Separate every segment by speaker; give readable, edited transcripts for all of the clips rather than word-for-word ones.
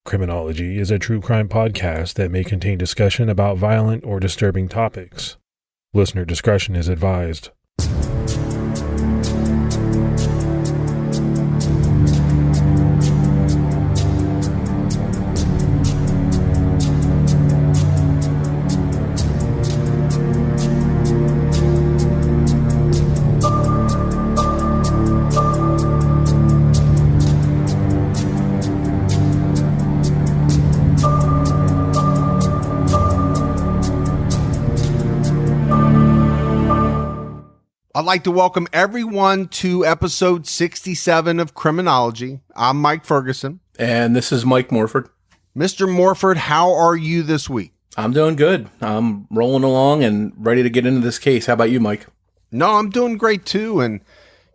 Speaker 1: Criminology is a true crime podcast that may contain discussion about violent or disturbing topics. Listener discretion is advised.
Speaker 2: I'd like to welcome everyone to episode 67 of Criminology. I'm Mike Ferguson.
Speaker 3: And this is Mike Morford.
Speaker 2: Mr. Morford, how are you this week?
Speaker 3: I'm doing good. I'm rolling along and ready to get into this case. How about you, Mike?
Speaker 2: No, I'm doing great too. And,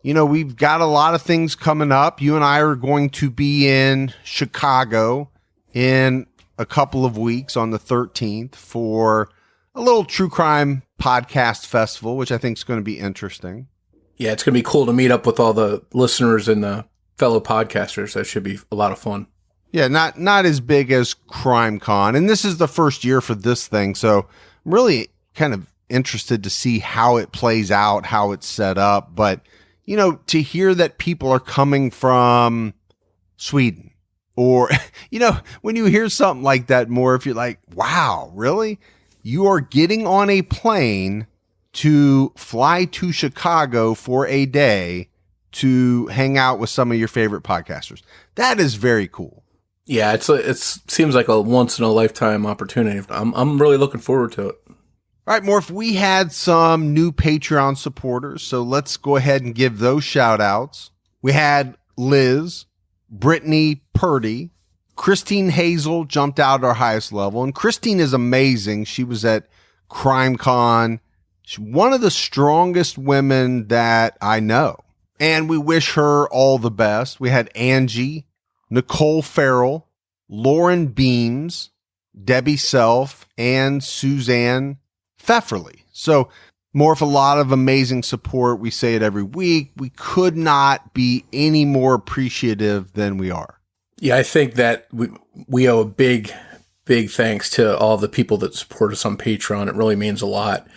Speaker 2: you know, we've got a lot of things coming up. You and I are going to be in Chicago in a couple of weeks on the 13th for a little true crime podcast festival, which I think is going to be interesting.
Speaker 3: Yeah, it's going to be cool to meet up with all the listeners and the fellow podcasters. That should be a lot of fun.
Speaker 2: Yeah, not as big as Crime Con. And this is the first year for this thing. So I'm really kind of interested to see how it plays out, how it's set up. But, you know, to hear that people are coming from Sweden or, you know, when you hear something like that more, if you're like, wow, really? You are getting on a plane to fly to Chicago for a day to hang out with some of your favorite podcasters. That is very cool.
Speaker 3: Yeah, it seems like a once in a lifetime opportunity. I'm really looking forward to it.
Speaker 2: All right, Morph, we had some new Patreon supporters, so let's go ahead and give those shout outs. We had Liz, Brittany Purdy, Christine Hazel jumped out at our highest level, and Christine is amazing. She was at Crime Con. She's one of the strongest women that I know, and we wish her all the best. We had Angie, Nicole Farrell, Lauren Beams, Debbie Self, and Suzanne Pfefferly. So, Morph, a lot of amazing support. We say it every week. We could not be any more appreciative than we are.
Speaker 3: Yeah, I think that we owe a big thanks to all the people that support us on Patreon. It really means a lot.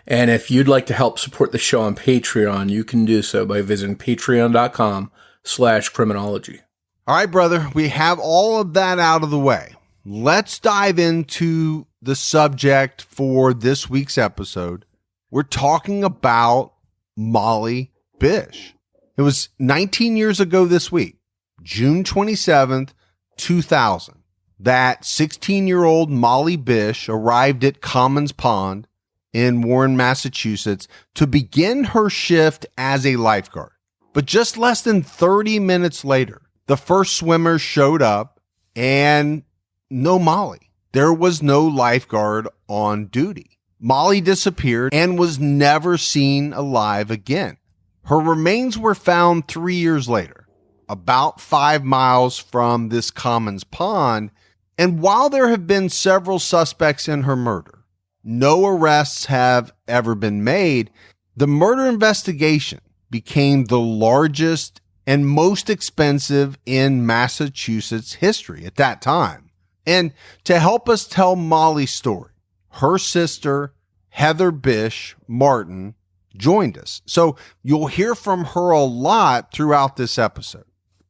Speaker 3: And if you'd like to help support the show on Patreon, you can do so by visiting patreon.com/criminology.
Speaker 2: All right, brother, we have all of that out of the way. Let's dive into the subject for this week's episode. We're talking about Molly Bish. It was 19 years ago this week, June 27th, 2000, that 16-year-old Molly Bish arrived at Comins Pond in Warren, Massachusetts to begin her shift as a lifeguard. But just less than 30 minutes later, the first swimmer showed up and no Molly. There was no lifeguard on duty. Molly disappeared and was never seen alive again. Her remains were found 3 years later, about 5 miles from this Comins Pond. And while there have been several suspects in her murder, no arrests have ever been made. The murder investigation became the largest and most expensive in Massachusetts history at that time. And to help us tell Molly's story, her sister, Heather Bish Martin, joined us. So you'll hear from her a lot throughout this episode.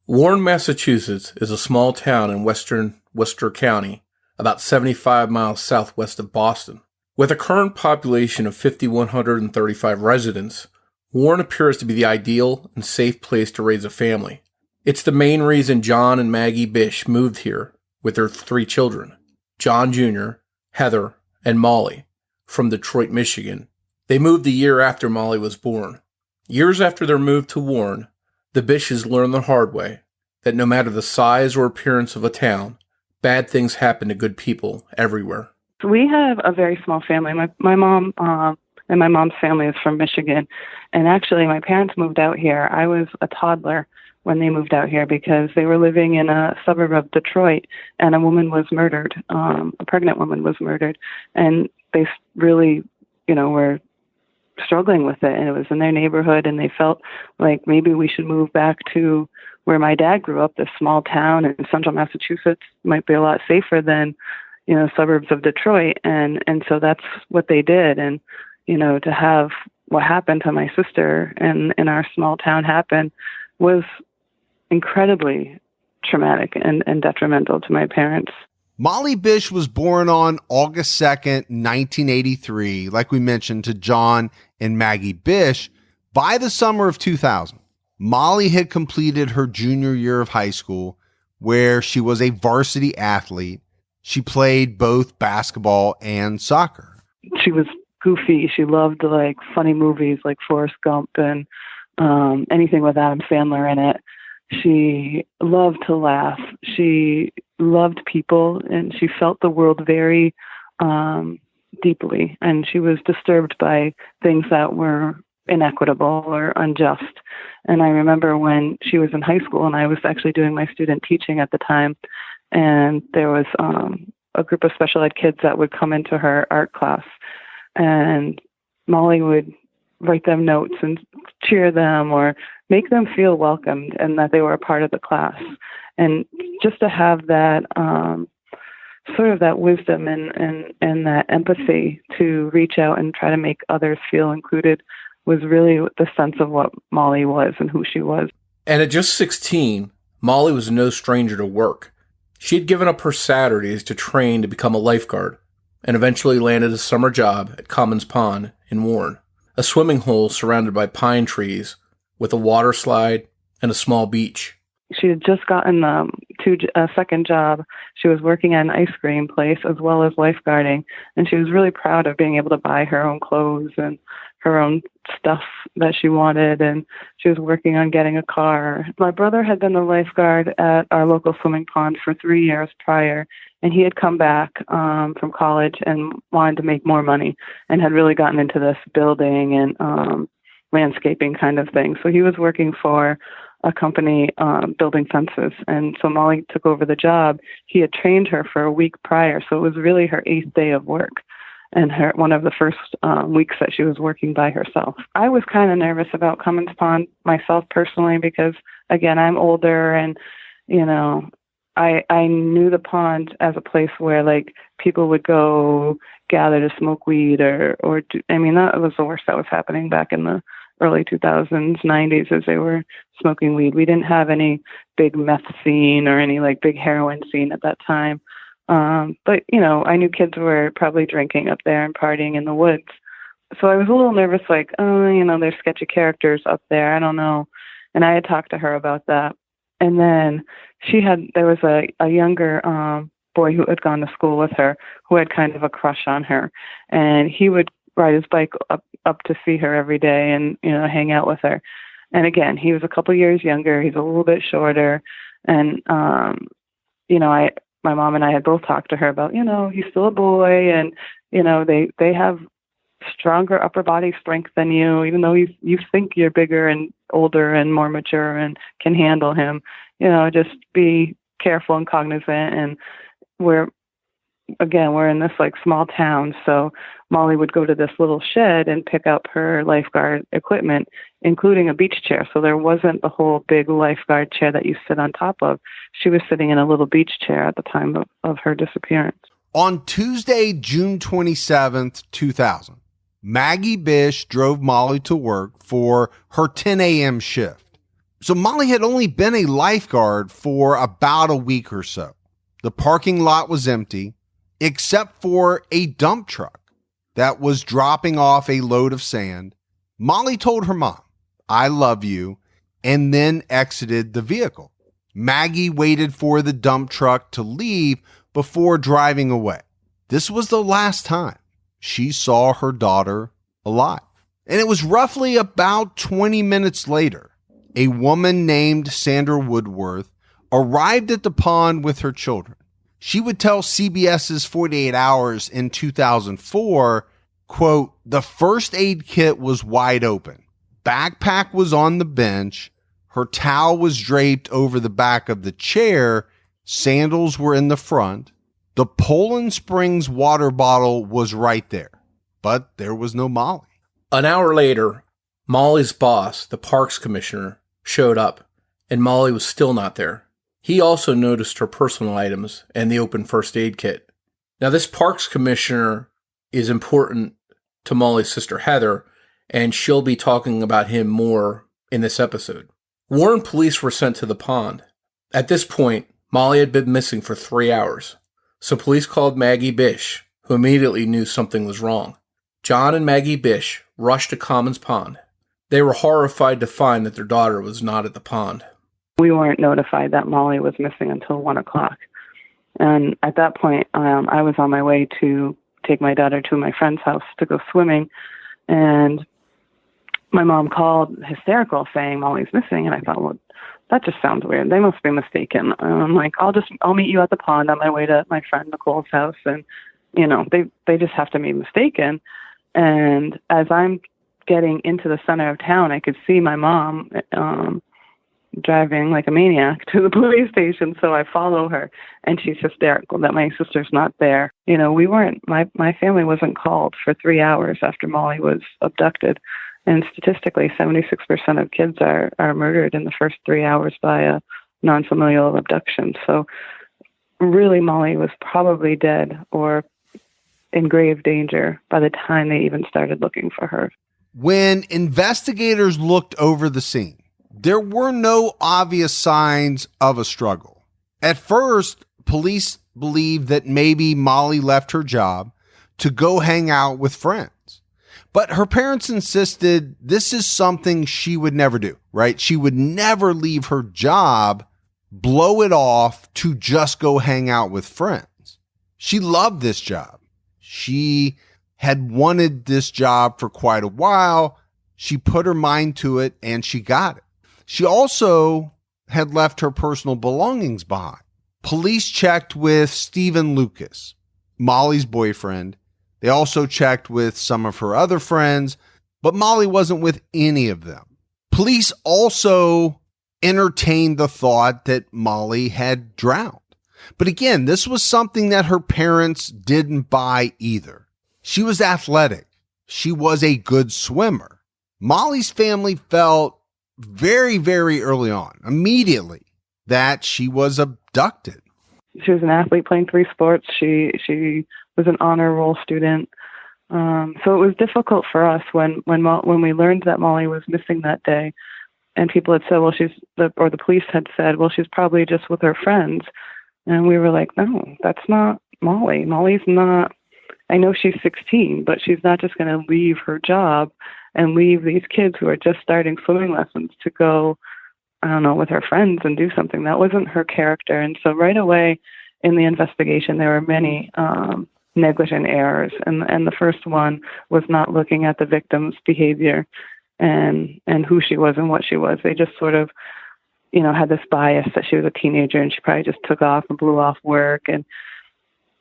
Speaker 3: Warren, Massachusetts is a small town in western Worcester County, about 75 miles southwest of Boston. With a current population of 5,135 residents, Warren appears to be the ideal and safe place to raise a family. It's the main reason John and Maggie Bish moved here with their 3 children, John Jr., Heather, and Molly, from Detroit, Michigan. They moved the year after Molly was born. Years after their move to Warren, the Bishes learned the hard way that no matter the size or appearance of a town, bad things happen to good people everywhere.
Speaker 4: We have a very small family. My mom and my mom's family is from Michigan. And actually, my parents moved out here. I was a toddler when they moved out here because they were living in a suburb of Detroit, and a woman was murdered. A pregnant woman was murdered. And they really, were struggling with it, and it was in their neighborhood, and they felt like maybe we should move back to where my dad grew up, this small town in central Massachusetts, might be a lot safer than, suburbs of Detroit. And so that's what they did. And, to have what happened to my sister in our small town happen was incredibly traumatic and detrimental to my parents.
Speaker 2: Molly Bish was born on August 2nd, 1983, like we mentioned, to John and Maggie Bish. By the summer of 2000, Molly had completed her junior year of high school, where she was a varsity athlete. She played both basketball and soccer.
Speaker 4: She was goofy. She loved funny movies like Forrest Gump and anything with Adam Sandler in it. She loved to laugh. She loved people, and she felt the world very deeply. And she was disturbed by things that were inequitable or unjust. And I remember when she was in high school, and I was actually doing my student teaching at the time, and there was a group of special ed kids that would come into her art class, and Molly would write them notes and cheer them or make them feel welcomed and that they were a part of the class. And just to have that sort of that wisdom and that empathy to reach out and try to make others feel included was really the sense of what Molly was and who she was.
Speaker 3: And at just 16, Molly was no stranger to work. She had given up her Saturdays to train to become a lifeguard and eventually landed a summer job at Comins Pond in Warren, a swimming hole surrounded by pine trees with a water slide and a small beach.
Speaker 4: She had just gotten a second job. She was working at an ice cream place as well as lifeguarding, and she was really proud of being able to buy her own clothes and her own stuff that she wanted, and she was working on getting a car. My brother had been the lifeguard at our local swimming pond for 3 years prior, and he had come back from college and wanted to make more money and had really gotten into this building and landscaping kind of thing. So he was working for a company building fences, and so Molly took over the job. He had trained her for a week prior, so it was really her 8th day of work and one of the first weeks that she was working by herself. I was kind of nervous about Comins Pond myself personally because, again, I'm older and, I knew the pond as a place where people would go gather to smoke weed or that was the worst that was happening back in the early 2000s, 90s as they were smoking weed. We didn't have any big meth scene or any big heroin scene at that time. But, I knew kids were probably drinking up there and partying in the woods. So I was a little nervous, there's sketchy characters up there. I don't know. And I had talked to her about that. And then there was a younger boy who had gone to school with her who had kind of a crush on her. And he would ride his bike up to see her every day and, hang out with her. And again, he was a couple years younger. He's a little bit shorter. And, my mom and I had both talked to her about, he's still a boy and, they have stronger upper body strength than you, even though you think you're bigger and older and more mature and can handle him, just be careful and cognizant. And we're in this small town. So Molly would go to this little shed and pick up her lifeguard equipment, including a beach chair. So there wasn't the whole big lifeguard chair that you sit on top of. She was sitting in a little beach chair at the time of her disappearance.
Speaker 2: On Tuesday, June 27th, 2000, Maggie Bish drove Molly to work for her 10 a.m. shift. So Molly had only been a lifeguard for about a week or so. The parking lot was empty, except for a dump truck that was dropping off a load of sand. Molly told her mom, "I love you," and then exited the vehicle. Maggie waited for the dump truck to leave before driving away. This was the last time she saw her daughter alive. And it was roughly about 20 minutes later, a woman named Sandra Woodworth arrived at the pond with her children. She would tell CBS's 48 Hours in 2004, quote, "The first aid kit was wide open. Backpack was on the bench. Her towel was draped over the back of the chair. Sandals were in the front. The Poland Springs water bottle was right there. But there was no Molly."
Speaker 3: An hour later, Molly's boss, the parks commissioner, showed up and Molly was still not there. He also noticed her personal items and the open first aid kit. Now, this parks commissioner is important to Molly's sister Heather, and she'll be talking about him more in this episode. Warren police were sent to the pond. At this point, Molly had been missing for 3 hours, so police called Maggie Bish, who immediately knew something was wrong. John and Maggie Bish rushed to Comins Pond. They were horrified to find that their daughter was not at the pond.
Speaker 4: We weren't notified that Molly was missing until 1 o'clock. And at that point, I was on my way to take my daughter to my friend's house to go swimming. And my mom called hysterical saying Molly's missing. And I thought, well, that just sounds weird. They must be mistaken. I'm like, I'll meet you at the pond on my way to my friend Nicole's house. And, they just have to be mistaken. And as I'm getting into the center of town, I could see my mom, driving like a maniac to the police station. So I follow her, and she's hysterical that my sister's not there. My family wasn't called for 3 hours after Molly was abducted. And statistically, 76% of kids are murdered in the first 3 hours by a non-familial abduction. So really, Molly was probably dead or in grave danger by the time they even started looking for her.
Speaker 2: When investigators looked over the scene, there were no obvious signs of a struggle. At first, police believed that maybe Molly left her job to go hang out with friends. But her parents insisted this is something she would never do, right? She would never leave her job, blow it off to just go hang out with friends. She loved this job. She had wanted this job for quite a while. She put her mind to it and she got it. She also had left her personal belongings behind. Police checked with Stephen Lucas, Molly's boyfriend. They also checked with some of her other friends, but Molly wasn't with any of them. Police also entertained the thought that Molly had drowned. But again, this was something that her parents didn't buy either. She was athletic. She was a good swimmer. Molly's family felt very, very early on, immediately, that she was abducted.
Speaker 4: She was an athlete playing 3 sports. She was an honor roll student. So it was difficult for us when we learned that Molly was missing that day, and people had said, well, the police had said, well, she's probably just with her friends. And we were like, no, that's not Molly. Molly's not, I know she's 16, but she's not just going to leave her job and leave these kids who are just starting swimming lessons to go, I don't know, with her friends and do something. That wasn't her character. And so right away in the investigation, there were many negligent errors. And the first one was not looking at the victim's behavior and who she was and what she was. They just sort of, had this bias that she was a teenager and she probably just took off and blew off work. And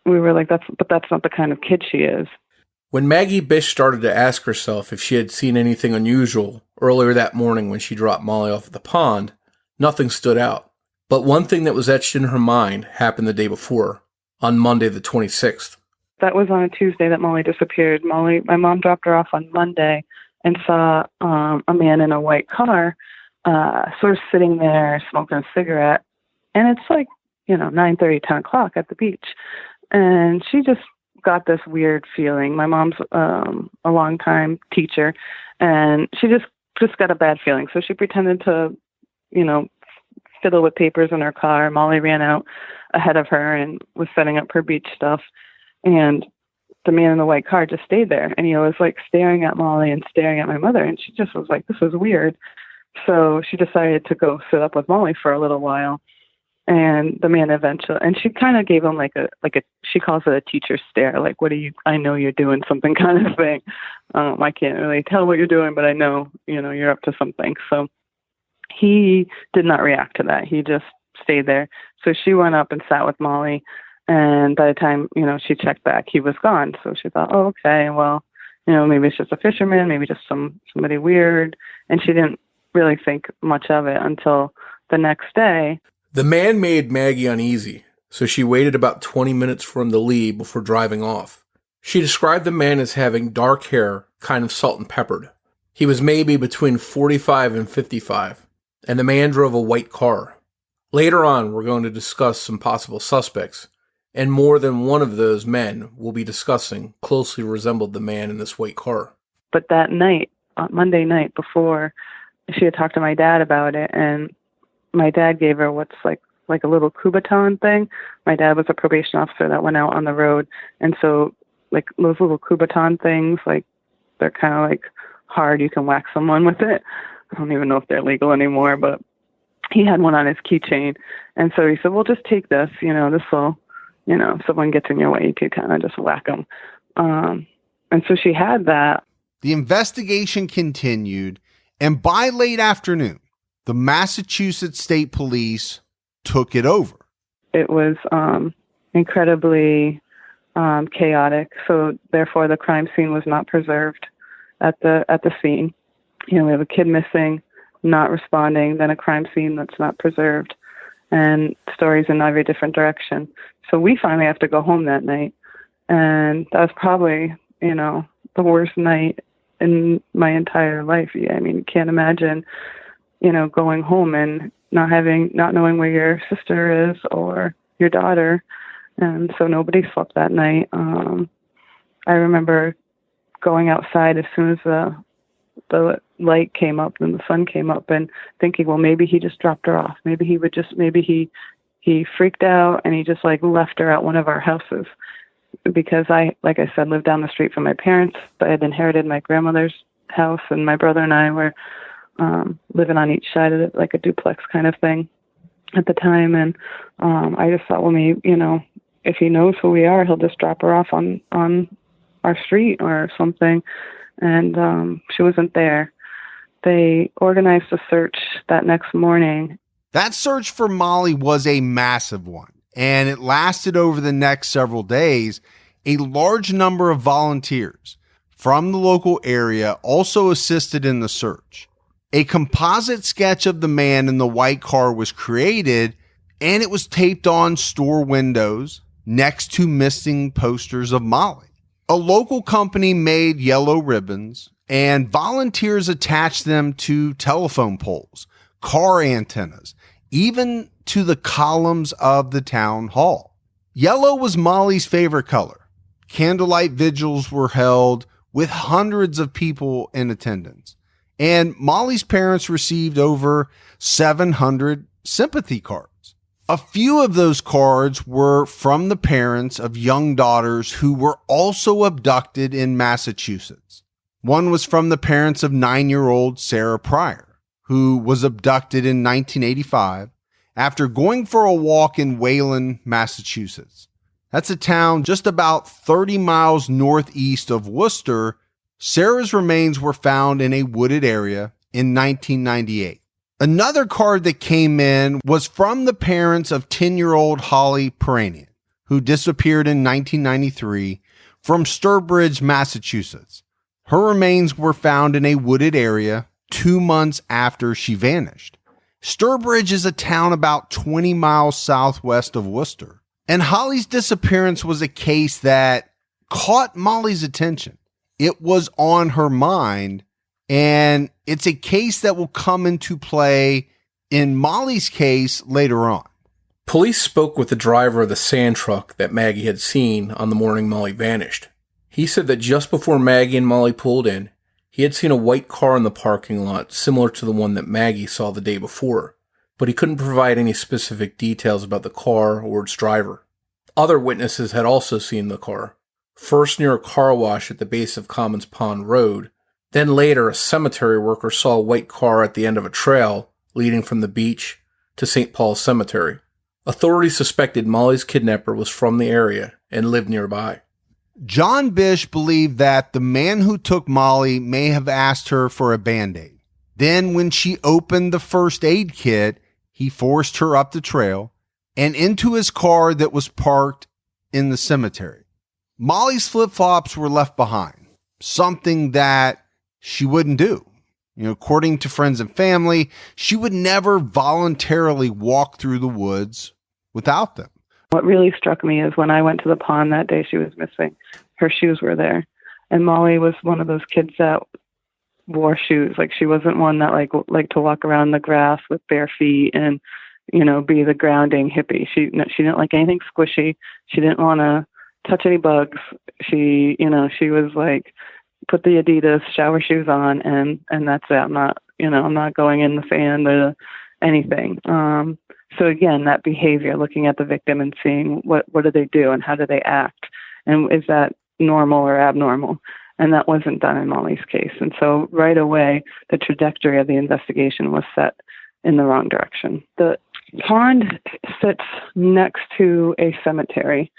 Speaker 4: we were like, that's not the kind of kid she is.
Speaker 3: When Maggie Bish started to ask herself if she had seen anything unusual earlier that morning when she dropped Molly off at the pond, nothing stood out. But one thing that was etched in her mind happened the day before, on Monday the 26th.
Speaker 4: That was on a Tuesday that Molly disappeared. My mom dropped her off on Monday and saw a man in a white car sort of sitting there smoking a cigarette. And it's like, 9:30, 10 o'clock at the beach. And she just got this weird feeling. My mom's a longtime teacher, and she just got a bad feeling. So she pretended to, fiddle with papers in her car. Molly ran out ahead of her and was setting up her beach stuff. And the man in the white car just stayed there. And he was like staring at Molly and staring at my mother. And she just was like, this is weird. So she decided to go sit up with Molly for a little while. And the man eventually, and she kind of gave him like a, she calls it a teacher stare, like, I know you're doing something kind of thing. I can't really tell what you're doing, but I know, you're up to something. So he did not react to that. He just stayed there. So she went up and sat with Molly. And by the time, she checked back, he was gone. So she thought, oh, okay, well, maybe it's just a fisherman, maybe just somebody weird. And she didn't really think much of it until the next day.
Speaker 3: The man made Maggie uneasy, so she waited about 20 minutes for him to leave before driving off. She described the man as having dark hair, kind of salt and peppered. He was maybe between 45 and 55. and the man drove a white car. Later on, we're going to discuss some possible suspects, and more than one of those men we'll be discussing closely resembled the man in this white car.
Speaker 4: But that night, Monday night before, she had talked to my dad about it, and my dad gave her what's like a little Kubaton thing. My dad was a probation officer that went out on the road, and so like those little Kubaton things, like they're kind of like hard. You can whack someone with it. I don't even know if they're legal anymore, but he had one on his keychain, and so he said, "Well, just take this. This will, if someone gets in your way, you can kind of just whack them." And so she had that.
Speaker 2: The investigation continued, and by late afternoon, the Massachusetts State Police took it over.
Speaker 4: It was incredibly chaotic, so therefore the crime scene was not preserved at the scene. We have a kid missing, not responding, then a crime scene that's not preserved, and stories in every different direction. So we finally have to go home that night, and that was probably, the worst night in my entire life. I mean, you can't imagine, going home and not knowing where your sister is or your daughter. And so nobody slept that night. I remember going outside as soon as the light came up and the sun came up and thinking, well, maybe he just dropped her off. Maybe he freaked out and he just like left her at one of our houses. Because I, like I said, lived down the street from my parents, but I had inherited my grandmother's house, and my brother and I were living on each side of it, like a duplex kind of thing at the time. And I just thought, well, maybe, if he knows who we are, he'll just drop her off on our street or something. And she wasn't there. They organized a search that next morning.
Speaker 2: That search for Molly was a massive one, and it lasted over the next several days. A large number of volunteers from the local area also assisted in the search. A composite sketch of the man in the white car was created, and it was taped on store windows next to missing posters of Molly. A local company made yellow ribbons, and volunteers attached them to telephone poles, car antennas, even to the columns of the town hall. Yellow was Molly's favorite color. Candlelight vigils were held with hundreds of people in attendance, and Molly's parents received over 700 sympathy cards. A few of those cards were from the parents of young daughters who were also abducted in Massachusetts. One was from the parents of 9-year-old Sarah Pryor, who was abducted in 1985 after going for a walk in Wayland, Massachusetts. That's a town just about 30 miles northeast of Worcester. Sarah's remains were found in a wooded area in 1998. Another card that came in was from the parents of 10-year-old Holly Peranian, who disappeared in 1993 from Sturbridge, Massachusetts. Her remains were found in a wooded area 2 months after she vanished. Sturbridge is a town about 20 miles southwest of Worcester, and Holly's disappearance was a case that caught Molly's attention. It was on her mind, and it's a case that will come into play in Molly's case later on.
Speaker 3: Police spoke with the driver of the sand truck that Maggie had seen on the morning Molly vanished. He said that just before Maggie and Molly pulled in, he had seen a white car in the parking lot similar to the one that Maggie saw the day before, but he couldn't provide any specific details about the car or its driver. Other witnesses had also seen the car, first near a car wash at the base of Comins Pond Road. Then later, a cemetery worker saw a white car at the end of a trail leading from the beach to St. Paul's Cemetery. Authorities suspected Molly's kidnapper was from the area and lived nearby.
Speaker 2: John Bish believed that the man who took Molly may have asked her for a Band-Aid. Then when she opened the first aid kit, he forced her up the trail and into his car that was parked in the cemetery. Molly's flip-flops were left behind, something that she wouldn't do. According to friends and family, she would never voluntarily walk through the woods without them.
Speaker 4: What really struck me is when I went to the pond that day she was missing, her shoes were there. And Molly was one of those kids that wore shoes. Like, she wasn't one that like to walk around the grass with bare feet and, be the grounding hippie. She didn't like anything squishy. She didn't want to touch any bugs. She was like, put the Adidas shower shoes on and that's it. I'm not going in the sand or anything. So again, that behavior, looking at the victim and seeing what do they do and how do they act, and is that normal or abnormal? And that wasn't done in Molly's case. And so right away, the trajectory of the investigation was set in the wrong direction. The pond sits next to a cemetery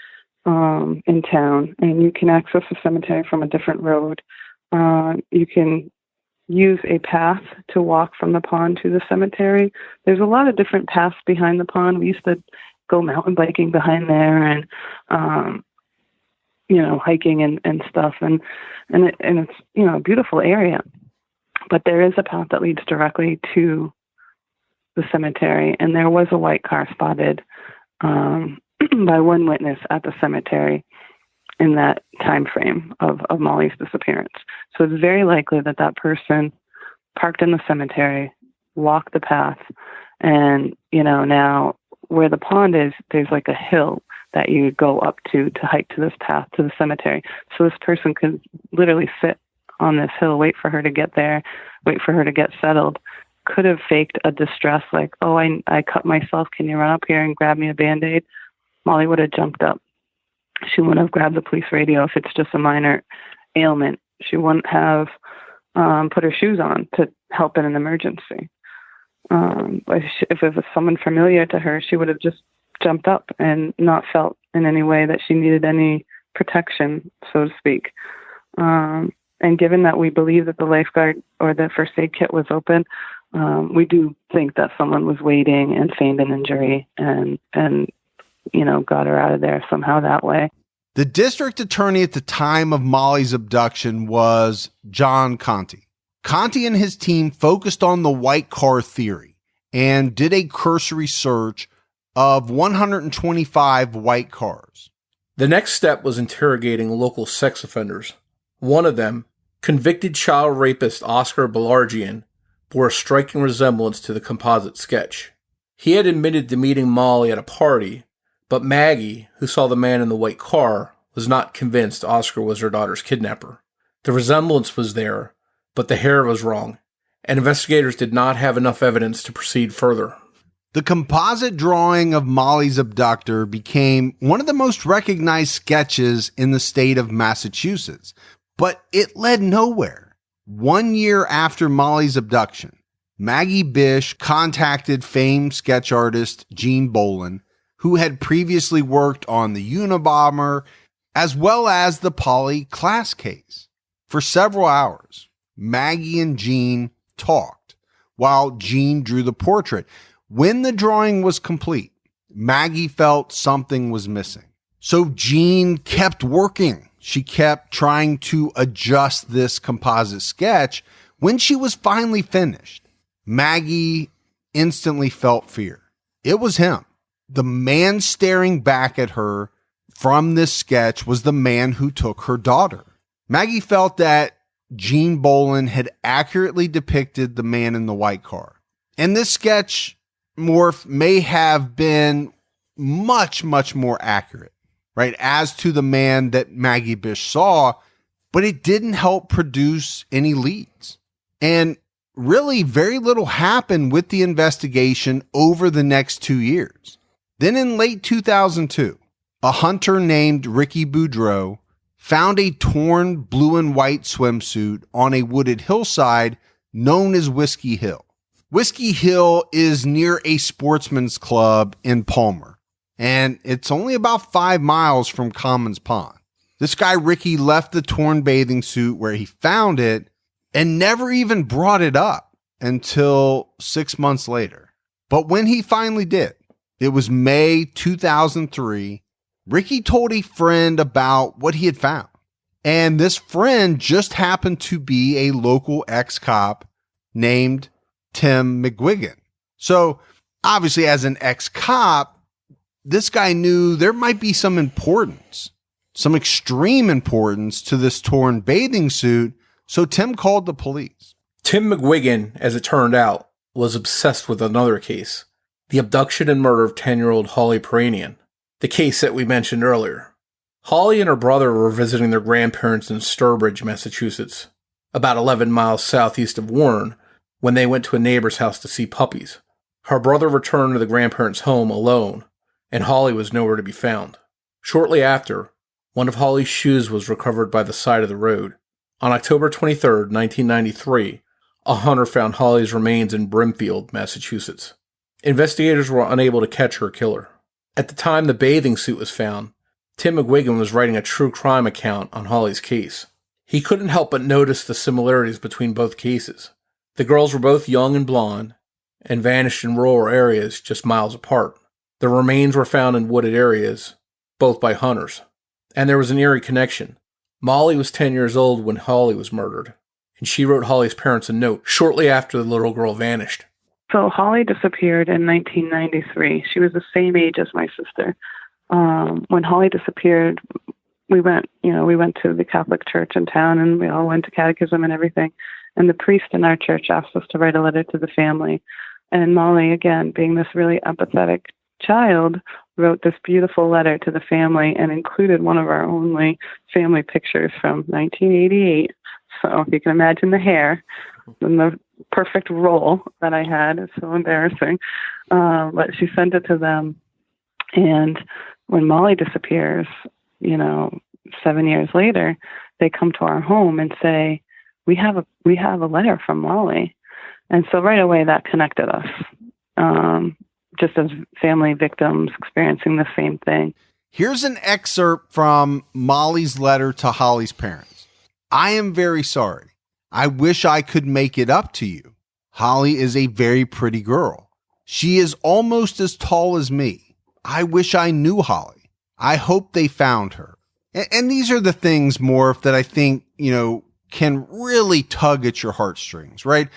Speaker 4: in town, and you can access the cemetery from a different road. You can use a path to walk from the pond to the cemetery. There's a lot of different paths behind the pond. We used to go mountain biking behind there and, hiking and stuff. And it's, a beautiful area. But there is a path that leads directly to the cemetery. And there was a white car spotted by one witness at the cemetery in that time frame of Molly's disappearance. So it's very likely that person parked in the cemetery, walked the path, and, now where the pond is, there's like a hill that you go up to hike to this path to the cemetery. So this person could literally sit on this hill, wait for her to get there, wait for her to get settled. Could have faked a distress like, oh, I cut myself. Can you run up here and grab me a Band-Aid? Molly would have jumped up. She wouldn't have grabbed the police radio if it's just a minor ailment. She wouldn't have put her shoes on to help in an emergency. If it was someone familiar to her, she would have just jumped up and not felt in any way that she needed any protection, so to speak. And given that we believe that the lifeguard or the first aid kit was open, we do think that someone was waiting and feigned an injury and got her out of there somehow that way.
Speaker 2: The district attorney at the time of Molly's abduction was John Conti. Conti and his team focused on the white car theory and did a cursory search of 125 white cars.
Speaker 3: The next step was interrogating local sex offenders. One of them, convicted child rapist Oscar Belargian, bore a striking resemblance to the composite sketch. He had admitted to meeting Molly at a party, but Maggie, who saw the man in the white car, was not convinced Oscar was her daughter's kidnapper. The resemblance was there, but the hair was wrong, and investigators did not have enough evidence to proceed further.
Speaker 2: The composite drawing of Molly's abductor became one of the most recognized sketches in the state of Massachusetts, but it led nowhere. 1 year after Molly's abduction, Maggie Bish contacted famed sketch artist Gene Boland, who had previously worked on the Unabomber, as well as the Polly Class case. For several hours, Maggie and Gene talked while Gene drew the portrait. When the drawing was complete, Maggie felt something was missing. So Gene kept working. She kept trying to adjust this composite sketch. When she was finally finished, Maggie instantly felt fear. It was him. The man staring back at her from this sketch was the man who took her daughter. Maggie felt that Gene Boland had accurately depicted the man in the white car. And this sketch, Morf, may have been much, much more accurate, right, as to the man that Maggie Bish saw, but it didn't help produce any leads. And really, very little happened with the investigation over the next 2 years. Then in late 2002, a hunter named Ricky Boudreau found a torn blue and white swimsuit on a wooded hillside known as Whiskey Hill. Whiskey Hill is near a sportsman's club in Palmer, and it's only about 5 miles from Comins Pond. This guy Ricky left the torn bathing suit where he found it and never even brought it up until 6 months later. But when he finally did, it was May 2003. Ricky told a friend about what he had found. And this friend just happened to be a local ex-cop named Tim McGuigan. So obviously, as an ex-cop, this guy knew there might be some importance, some extreme importance to this torn bathing suit. So Tim called the police.
Speaker 3: Tim McGuigan, as it turned out, was obsessed with another case, the abduction and murder of 10-year-old Holly Peranian, the case that we mentioned earlier. Holly and her brother were visiting their grandparents in Sturbridge, Massachusetts, about 11 miles southeast of Warren, when they went to a neighbor's house to see puppies. Her brother returned to the grandparents' home alone, and Holly was nowhere to be found. Shortly after, one of Holly's shoes was recovered by the side of the road. On October 23, 1993, a hunter found Holly's remains in Brimfield, Massachusetts. Investigators were unable to catch her killer. At the time the bathing suit was found, Tim McGuigan was writing a true crime account on Holly's case. He couldn't help but notice the similarities between both cases. The girls were both young and blonde, and vanished in rural areas just miles apart. The remains were found in wooded areas, both by hunters. And there was an eerie connection. Molly was 10 years old when Holly was murdered, and she wrote Holly's parents a note shortly after the little girl vanished.
Speaker 4: So Holly disappeared in 1993. She was the same age as my sister. When Holly disappeared, we went to the Catholic church in town, and we all went to catechism and everything. And the priest in our church asked us to write a letter to the family. And Molly, again, being this really empathetic child, wrote this beautiful letter to the family and included one of our only family pictures from 1988. So if you can imagine the hair and the perfect roll that I had, it's so embarrassing. But she sent it to them. And when Molly disappears, 7 years later, they come to our home and say, we have a letter from Molly. And so right away that connected us, just as family victims experiencing the same thing.
Speaker 2: Here's an excerpt from Molly's letter to Holly's parents. I am very sorry. I wish I could make it up to you. Holly is a very pretty girl. She is almost as tall as me. I wish I knew Holly. I hope they found her. And these are the things, Morf, that I think, can really tug at your heartstrings, right?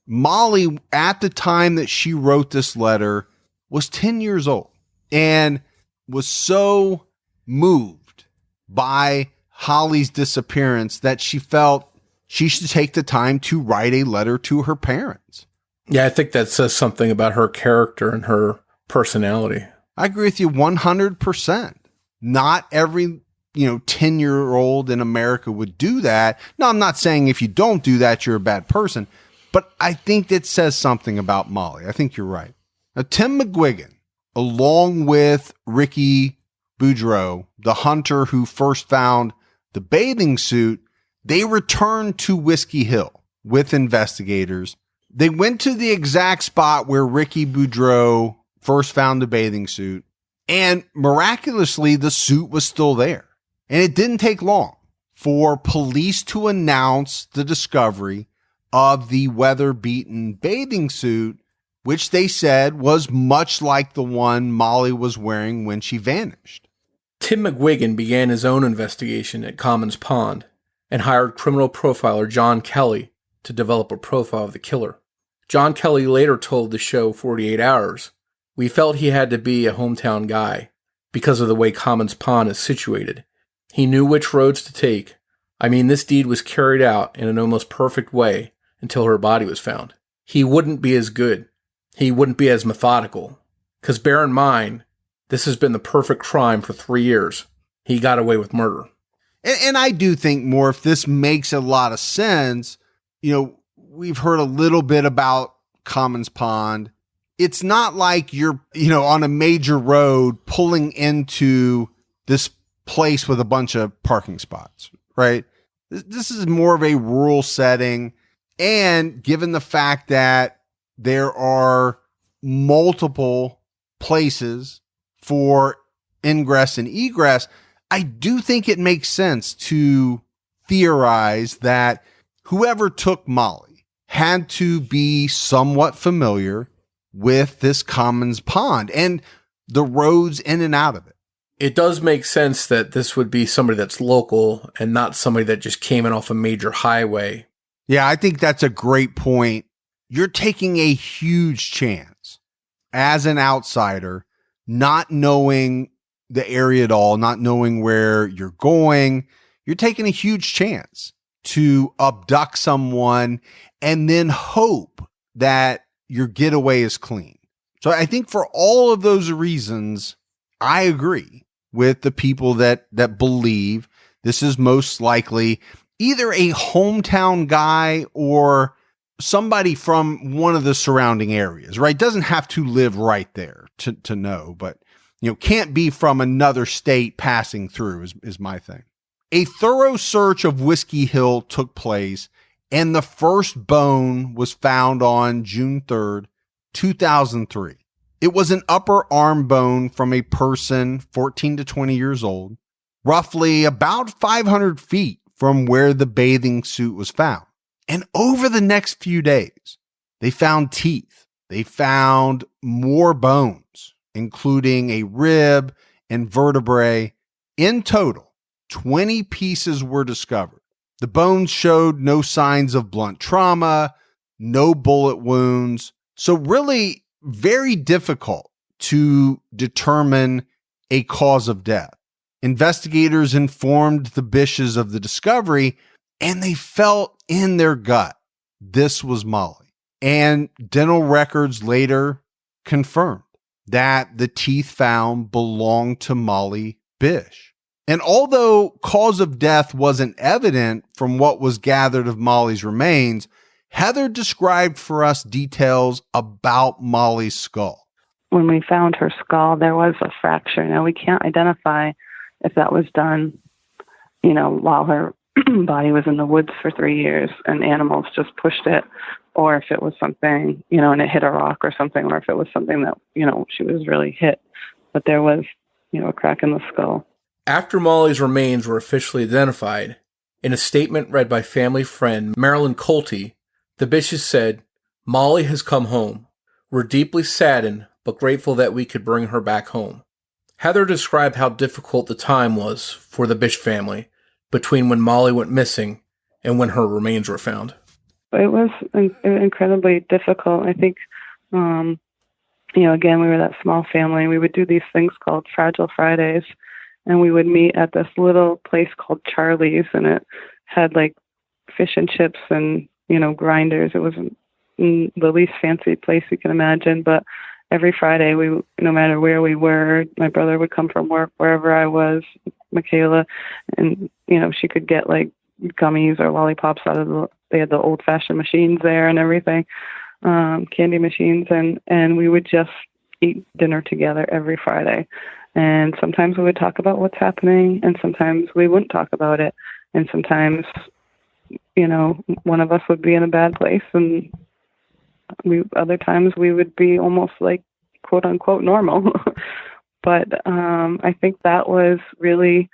Speaker 2: Molly, at the time that she wrote this letter, was 10 years old and was so moved by Holly's disappearance that she felt she should take the time to write a letter to her parents.
Speaker 3: Yeah, I think that says something about her character and her personality.
Speaker 2: I agree with you 100%. Not every 10-year-old in America would do that. No, I'm not saying if you don't do that, you're a bad person, but I think it says something about Molly. I think you're right. Now, Tim McGuigan, along with Ricky Boudreau, the hunter who first found the bathing suit, they returned to Whiskey Hill with investigators. They went to the exact spot where Ricky Boudreau first found the bathing suit, and miraculously, the suit was still there. And it didn't take long for police to announce the discovery of the weather-beaten bathing suit, which they said was much like the one Molly was wearing when she vanished.
Speaker 3: Tim McGuigan began his own investigation at Comins Pond and hired criminal profiler John Kelly to develop a profile of the killer. John Kelly later told the show 48 Hours, "We felt he had to be a hometown guy because of the way Comins Pond is situated. He knew which roads to take. I mean, this deed was carried out in an almost perfect way until her body was found. He wouldn't be as good. He wouldn't be as methodical. Because bear in mind, this has been the perfect crime for 3 years. He got away with murder."
Speaker 2: And I do think, Morf, this makes a lot of sense. We've heard a little bit about Comins Pond. It's not like you're, on a major road pulling into this place with a bunch of parking spots, right? This is more of a rural setting. And given the fact that there are multiple places for ingress and egress, I do think it makes sense to theorize that whoever took Molly had to be somewhat familiar with this Comins Pond and the roads in and out of it.
Speaker 3: It does make sense that this would be somebody that's local and not somebody that just came in off a major highway.
Speaker 2: Yeah, I think that's a great point. You're taking a huge chance as an outsider, not knowing the area at all, not knowing where you're going. You're taking a huge chance. to abduct someone and then hope that your getaway is clean. So I think for all of those reasons, I agree with the people that believe this is most likely either a hometown guy or somebody from one of the surrounding areas, right? Doesn't have to live right there to know, but can't be from another state passing through is my thing. A thorough search of Whiskey Hill took place, and the first bone was found on June 3rd, 2003. It was an upper arm bone from a person 14 to 20 years old, roughly about 500 feet from where the bathing suit was found. And over the next few days, they found teeth. They found more bones, including a rib and vertebrae. In total, 20 pieces were discovered. The bones showed no signs of blunt trauma, no bullet wounds. So really very difficult to determine a cause of death. Investigators informed the Bishes of the discovery, and they felt in their gut this was Molly. And dental records later confirmed that the teeth found belonged to Molly Bish. And although cause of death wasn't evident from what was gathered of Molly's remains, Heather described for us details about Molly's skull.
Speaker 4: When we found her skull, there was a fracture. Now, we can't identify if that was done, while her body was in the woods for 3 years and animals just pushed it, or if it was something, and it hit a rock or something, or if it was something that, she was really hit. But there was, a crack in the skull.
Speaker 3: After Molly's remains were officially identified, in a statement read by family friend Marilyn Colty, the Bishes said, "Molly has come home. We're deeply saddened, but grateful that we could bring her back home." Heather described how difficult the time was for the Bish family between when Molly went missing and when her remains were found.
Speaker 4: It was incredibly difficult. I think, again, we were that small family. We would do these things called Fragile Fridays, and we would meet at this little place called Charlie's, and it had like fish and chips and, grinders. It wasn't the least fancy place you can imagine, but every Friday, no matter where we were, my brother would come from work, wherever I was, Michaela, and, she could get like gummies or lollipops they had the old fashioned machines there and everything, candy machines. And we would just eat dinner together every Friday. And sometimes we would talk about what's happening, and sometimes we wouldn't talk about it. And sometimes, one of us would be in a bad place, and other times we would be almost like quote unquote normal. But I think that was really,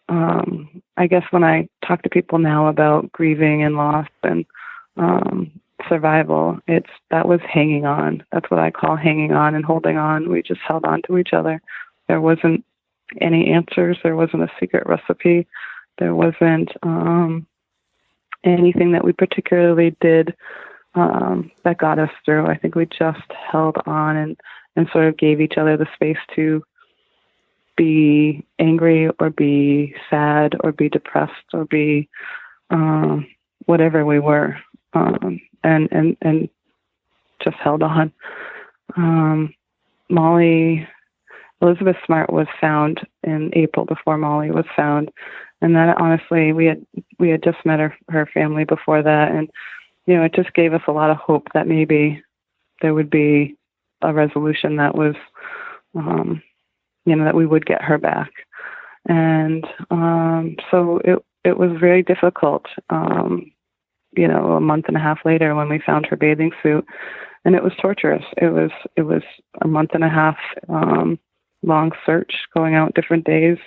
Speaker 4: I guess when I talk to people now about grieving and loss and survival, that was hanging on. That's what I call hanging on and holding on. We just held on to each other. There wasn't any answers. There wasn't a secret recipe. There wasn't anything that we particularly did that got us through. I think we just held on and sort of gave each other the space to be angry or be sad or be depressed or be whatever we were, and just held on. Elizabeth Smart was found in April before Molly was found, and that honestly we had just met her family before that, and it just gave us a lot of hope that maybe there would be a resolution that was, that we would get her back. And so it was very difficult, a month and a half later when we found her bathing suit, and it was torturous. It was a month and a half long search, going out different days.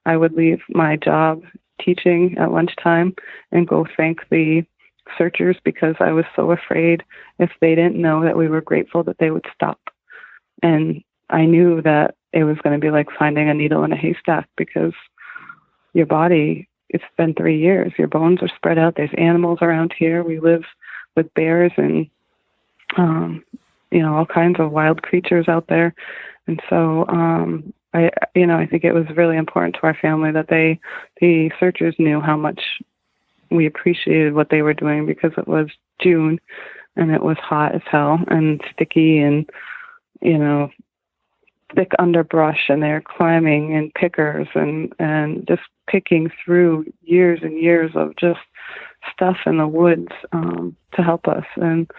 Speaker 4: I would leave my job teaching at lunchtime and go thank the searchers because I was so afraid if they didn't know that we were grateful that they would stop. And I knew that it was going to be like finding a needle in a haystack because your body, it's been 3 years. Your bones are spread out. There's animals around here. We live with bears and, all kinds of wild creatures out there. And so, I think it was really important to our family that the searchers knew how much we appreciated what they were doing because it was June and it was hot as hell and sticky and, thick underbrush, and they're climbing in pickers and just picking through years and years of just stuff in the woods to help us. And,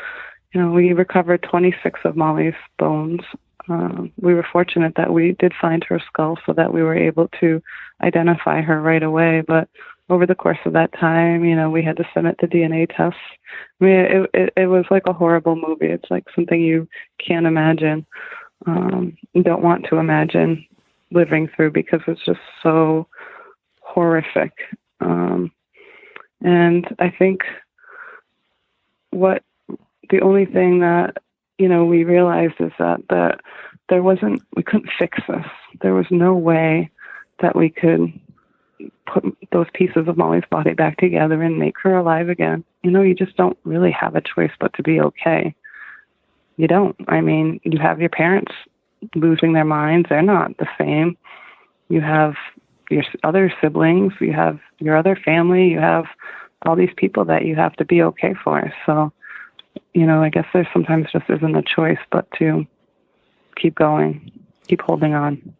Speaker 4: we recovered 26 of Molly's bones. We were fortunate that we did find her skull so that we were able to identify her right away. But over the course of that time, we had to submit the DNA tests. I mean, it was like a horrible movie. It's like something you can't imagine, you don't want to imagine living through because it's just so horrific. And I think the only thing that, we realized is that we couldn't fix this. There was no way that we could put those pieces of Molly's body back together and make her alive again. You just don't really have a choice but to be okay. You don't. I mean, you have your parents losing their minds. They're not the same. You have your other siblings. You have your other family. You have all these people that you have to be okay for. So, I guess there sometimes just isn't a choice but to keep going, keep holding on.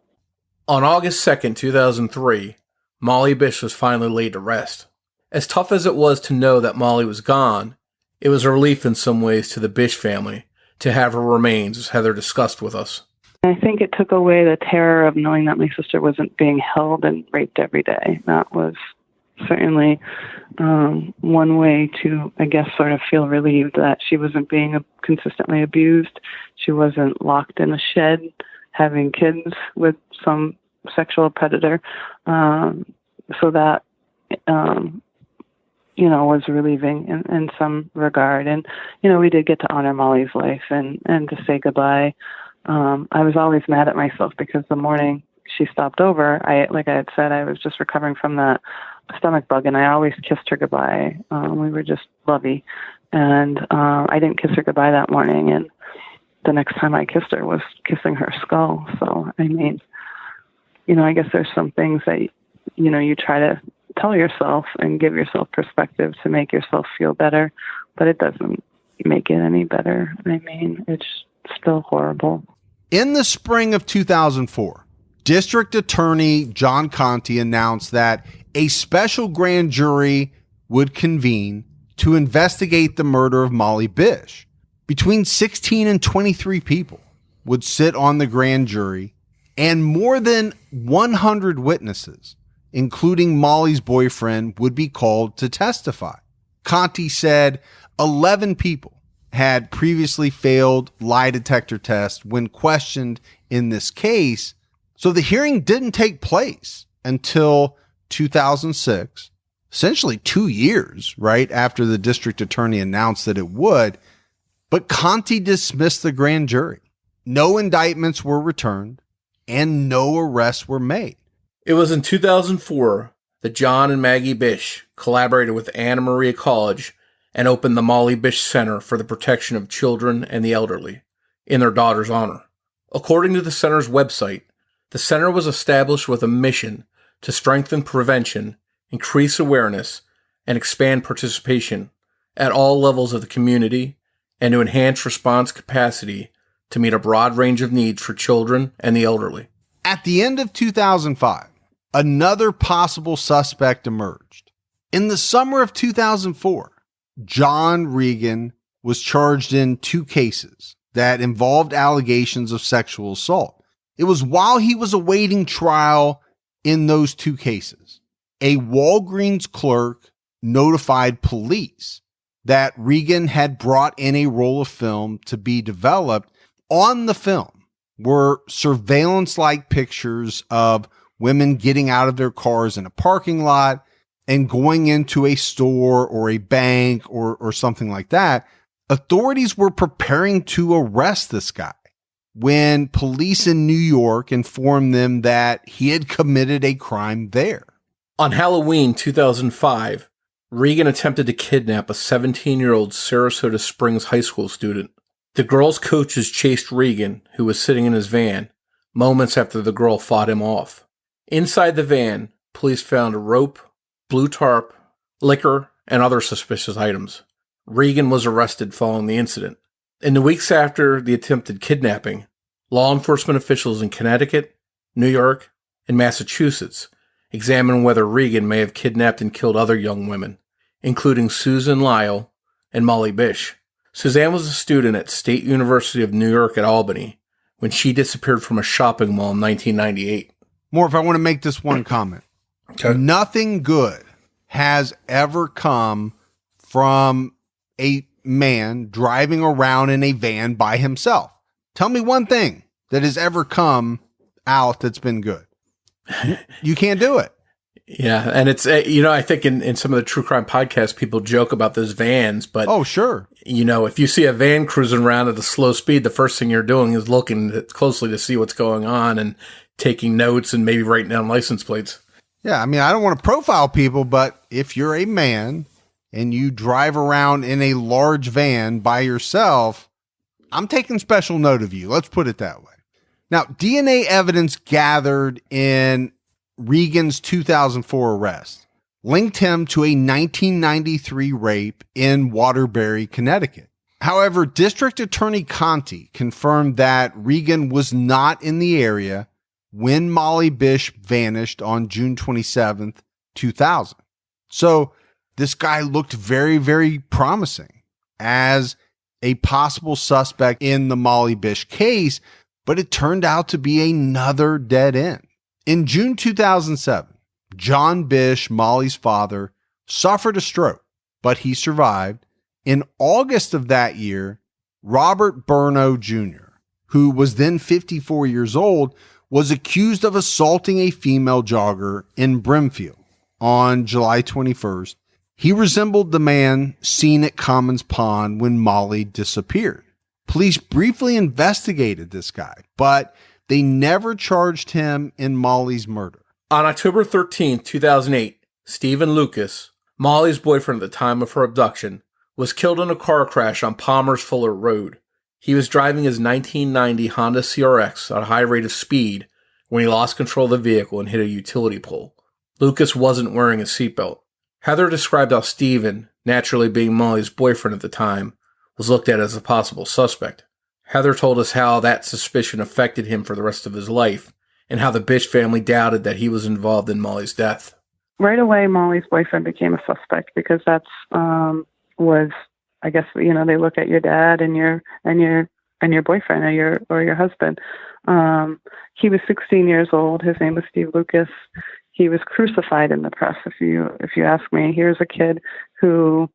Speaker 3: On August 2nd, 2003, Molly Bish was finally laid to rest. As tough as it was to know that Molly was gone, it was a relief in some ways to the Bish family to have her remains, as Heather discussed with us.
Speaker 4: I think it took away the terror of knowing that my sister wasn't being held and raped every day. That was certainly one way to, I guess, sort of feel relieved that she wasn't being consistently abused. She wasn't locked in a shed having kids with some sexual predator. So that, was relieving in some regard. And, we did get to honor Molly's life and to say goodbye. I was always mad at myself because the morning she stopped over, like I had said, I was just recovering from that stomach bug, and I always kissed her goodbye. We were just lovey. And I didn't kiss her goodbye that morning, and the next time I kissed her was kissing her skull. So, I mean, I guess there's some things that, you try to tell yourself and give yourself perspective to make yourself feel better, but it doesn't make it any better. I mean, it's still horrible.
Speaker 2: In the spring of 2004, District Attorney John Conti announced that a special grand jury would convene to investigate the murder of Molly Bish. Between 16 and 23 people would sit on the grand jury, and more than 100 witnesses, including Molly's boyfriend, would be called to testify. Conti said 11 people had previously failed lie detector tests when questioned in this case, so the hearing didn't take place until 2006, essentially 2 years, right after the district attorney announced that it would. But Conti dismissed the grand jury. No indictments were returned and no arrests were made.
Speaker 3: It was in 2004 that John and Maggie Bish collaborated with Anna Maria College and opened the Molly Bish Center for the Protection of Children and the Elderly in their daughter's honor. According to the center's website, the center was established with a mission to strengthen prevention, increase awareness, and expand participation at all levels of the community, and to enhance response capacity to meet a broad range of needs for children and the elderly.
Speaker 2: At the end of 2005, another possible suspect emerged. In the summer of 2004, John Regan was charged in 2 cases that involved allegations of sexual assault. It was while he was awaiting trial in those 2 cases. A Walgreens clerk notified police that Regan had brought in a roll of film to be developed. On the film were surveillance-like pictures of women getting out of their cars in a parking lot and going into a store or a bank or something like that. Authorities were preparing to arrest this guy when police in New York informed them that he had committed a crime there.
Speaker 3: On Halloween 2005, Regan attempted to kidnap a 17-year-old Sarasota Springs high school student. The girl's coaches chased Regan, who was sitting in his van, moments after the girl fought him off. Inside the van, police found a rope, blue tarp, liquor, and other suspicious items. Regan was arrested following the incident. In the weeks after the attempted kidnapping, law enforcement officials in Connecticut, New York, and Massachusetts examined whether Regan may have kidnapped and killed other young women, including Susan Lyle and Molly Bish. Suzanne was a student at State University of New York at Albany when she disappeared from a shopping mall in 1998.
Speaker 2: Morf, I want to make this one comment.
Speaker 3: Okay.
Speaker 2: Nothing good has ever come from a man driving around in a van by himself. Tell me one thing that has ever come out that's been good. You can't do it.
Speaker 3: Yeah, and it's, I think in some of the true crime podcasts, people joke about those vans, but
Speaker 2: oh, sure.
Speaker 3: If you see a van cruising around at a slow speed, the first thing you're doing is looking closely to see what's going on and taking notes and maybe writing down license plates.
Speaker 2: Yeah, I mean, I don't want to profile people, but if you're a man and you drive around in a large van by yourself, I'm taking special note of you. Let's put it that way. Now, DNA evidence gathered in Regan's 2004 arrest linked him to a 1993 rape in Waterbury, Connecticut. However, District Attorney Conti confirmed that Regan was not in the area when Molly Bish vanished on June 27th, 2000. So this guy looked very, very promising as a possible suspect in the Molly Bish case, but it turned out to be another dead end. In June 2007, John Bish, Molly's father, suffered a stroke, but he survived. In August of that year, Robert Burno Jr., who was then 54 years old, was accused of assaulting a female jogger in Brimfield. On July 21st, he resembled the man seen at Comins Pond when Molly disappeared. Police briefly investigated this guy, but they never charged him in Molly's murder.
Speaker 3: On October 13, 2008, Stephen Lucas, Molly's boyfriend at the time of her abduction, was killed in a car crash on Palmer's Fuller Road. He was driving his 1990 Honda CRX at a high rate of speed when he lost control of the vehicle and hit a utility pole. Lucas wasn't wearing a seatbelt. Heather described how Stephen, naturally being Molly's boyfriend at the time, was looked at as a possible suspect. Heather told us how that suspicion affected him for the rest of his life, and how the Bish family doubted that he was involved in Molly's death.
Speaker 4: Right away, Molly's boyfriend became a suspect because that's I guess, they look at your dad and your boyfriend or your husband. He was 16 years old. His name was Steve Lucas. He was crucified in the press. If you ask me, here's a kid who,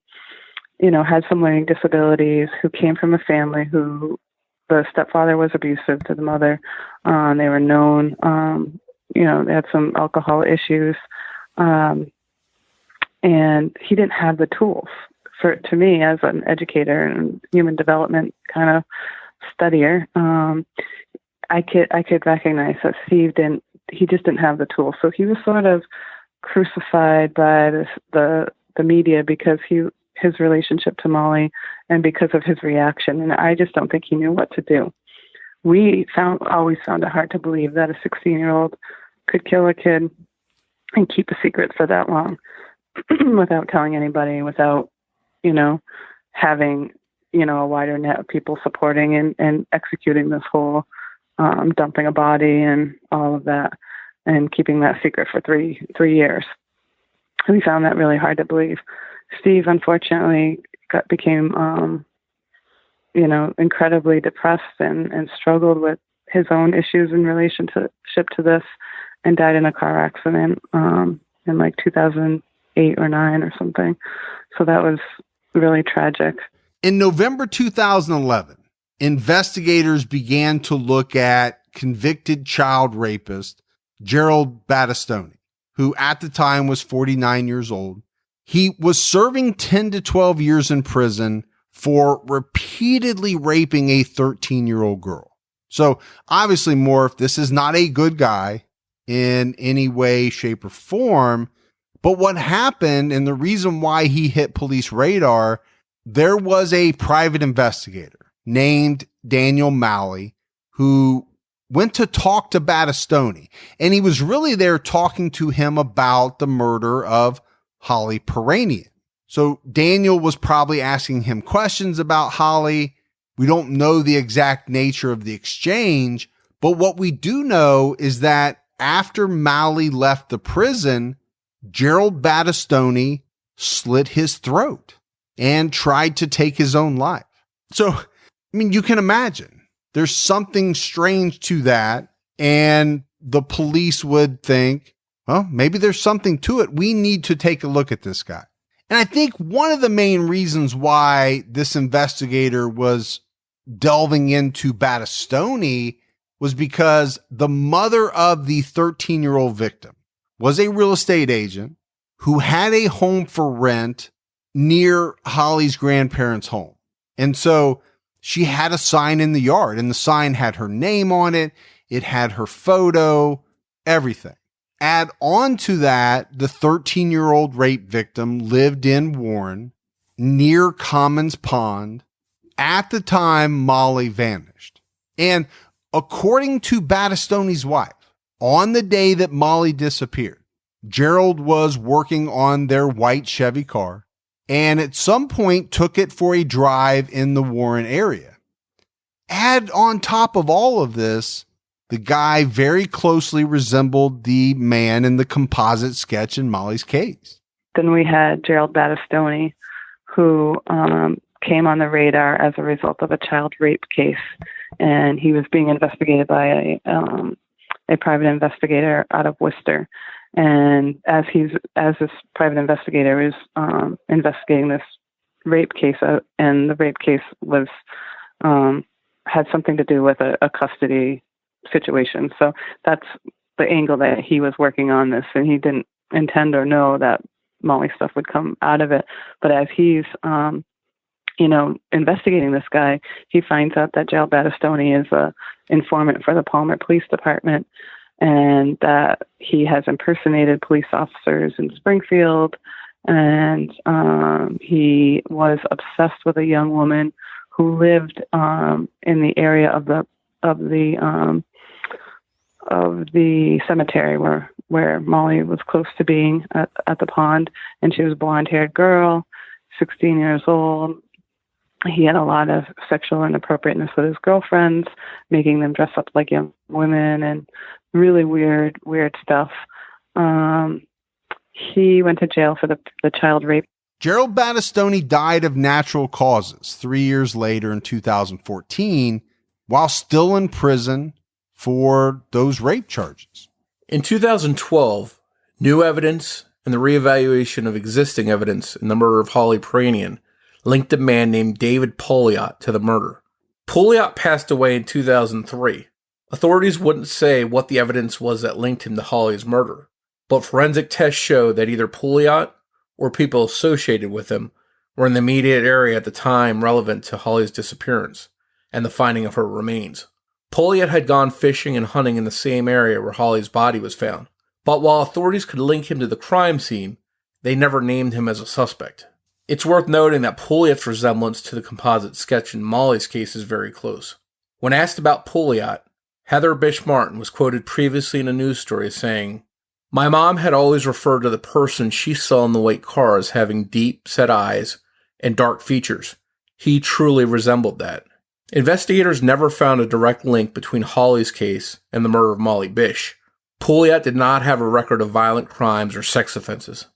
Speaker 4: had some learning disabilities, who came from a family who the stepfather was abusive to the mother. They were known, they had some alcohol issues. And he didn't have the tools. To me, as an educator and human development kind of studier, I could recognize that Steve he just didn't have the tools. So he was sort of crucified by the media because his relationship to Molly and because of his reaction. And I just don't think he knew what to do. We always found it hard to believe that a 16-year-old could kill a kid and keep a secret for that long without telling anybody, without having, a wider net of people supporting and executing this whole dumping a body and all of that and keeping that secret for three years. We found that really hard to believe. Steve, unfortunately, became, incredibly depressed and struggled with his own issues in relationship to this and died in a car accident in like 2008 or 9 or something. So that was really tragic.
Speaker 2: In November 2011, investigators began to look at convicted child rapist Gerald Battistoni, who at the time was 49 years old. He was serving 10 to 12 years in prison for repeatedly raping a 13-year-old girl. So obviously, Morf, this is not a good guy in any way, shape, or form. But what happened, and the reason why he hit police radar, there was a private investigator named Daniel Malley who went to talk to Battistoni. And he was really there talking to him about the murder of Holly Peranian. So Daniel was probably asking him questions about Holly. We don't know the exact nature of the exchange, but what we do know is that after Molly left the prison, Gerald Battistoni slit his throat and tried to take his own life. So, I mean, you can imagine there's something strange to that. And the police would think, well, maybe there's something to it. We need to take a look at this guy. And I think one of the main reasons why this investigator was delving into Battistoni was because the mother of the 13-year-old victim was a real estate agent who had a home for rent near Holly's grandparents' home. And so she had a sign in the yard, and the sign had her name on it. It had her photo, everything. Add on to that, the 13-year-old rape victim lived in Warren near Comins Pond at the time Molly vanished. And according to Battistoni's wife, on the day that Molly disappeared, Gerald was working on their white Chevy car and at some point took it for a drive in the Warren area. Add on top of all of this, the guy very closely resembled the man in the composite sketch in Molly's case.
Speaker 4: Then we had Gerald Battistoni, who came on the radar as a result of a child rape case, and he was being investigated by a private investigator out of Worcester. And as this private investigator was investigating this rape case, and the rape case was had something to do with a custody situation. So that's the angle that he was working on this, and he didn't intend or know that Molly stuff would come out of it. But as he's investigating this guy, he finds out that Gerald Battistoni is a informant for the Palmer Police Department, and that he has impersonated police officers in Springfield, and he was obsessed with a young woman who lived in the area of the cemetery where Molly was close to being at the pond, and she was a blonde-haired girl, 16 years old. He had a lot of sexual inappropriateness with his girlfriends, making them dress up like young women and really weird stuff. He went to jail for the child rape.
Speaker 2: Gerald Battistoni died of natural causes 3 years later in 2014 while still in prison for those rape charges.
Speaker 3: In 2012, new evidence and the reevaluation of existing evidence in the murder of Holly Pranian linked a man named David Pouliot to the murder. Pouliot passed away in 2003. Authorities wouldn't say what the evidence was that linked him to Holly's murder, but forensic tests showed that either Pouliot or people associated with him were in the immediate area at the time relevant to Holly's disappearance and the finding of her remains. Pouliot had gone fishing and hunting in the same area where Holly's body was found, but while authorities could link him to the crime scene, they never named him as a suspect. It's worth noting that Pouliot's resemblance to the composite sketch in Molly's case is very close. When asked about Pouliot, Heather Bish Martin was quoted previously in a news story saying, "My mom had always referred to the person she saw in the white car as having deep set eyes and dark features. He truly resembled that." Investigators never found a direct link between Holly's case and the murder of Molly Bish. Pouliot did not have a record of violent crimes or sex offenses.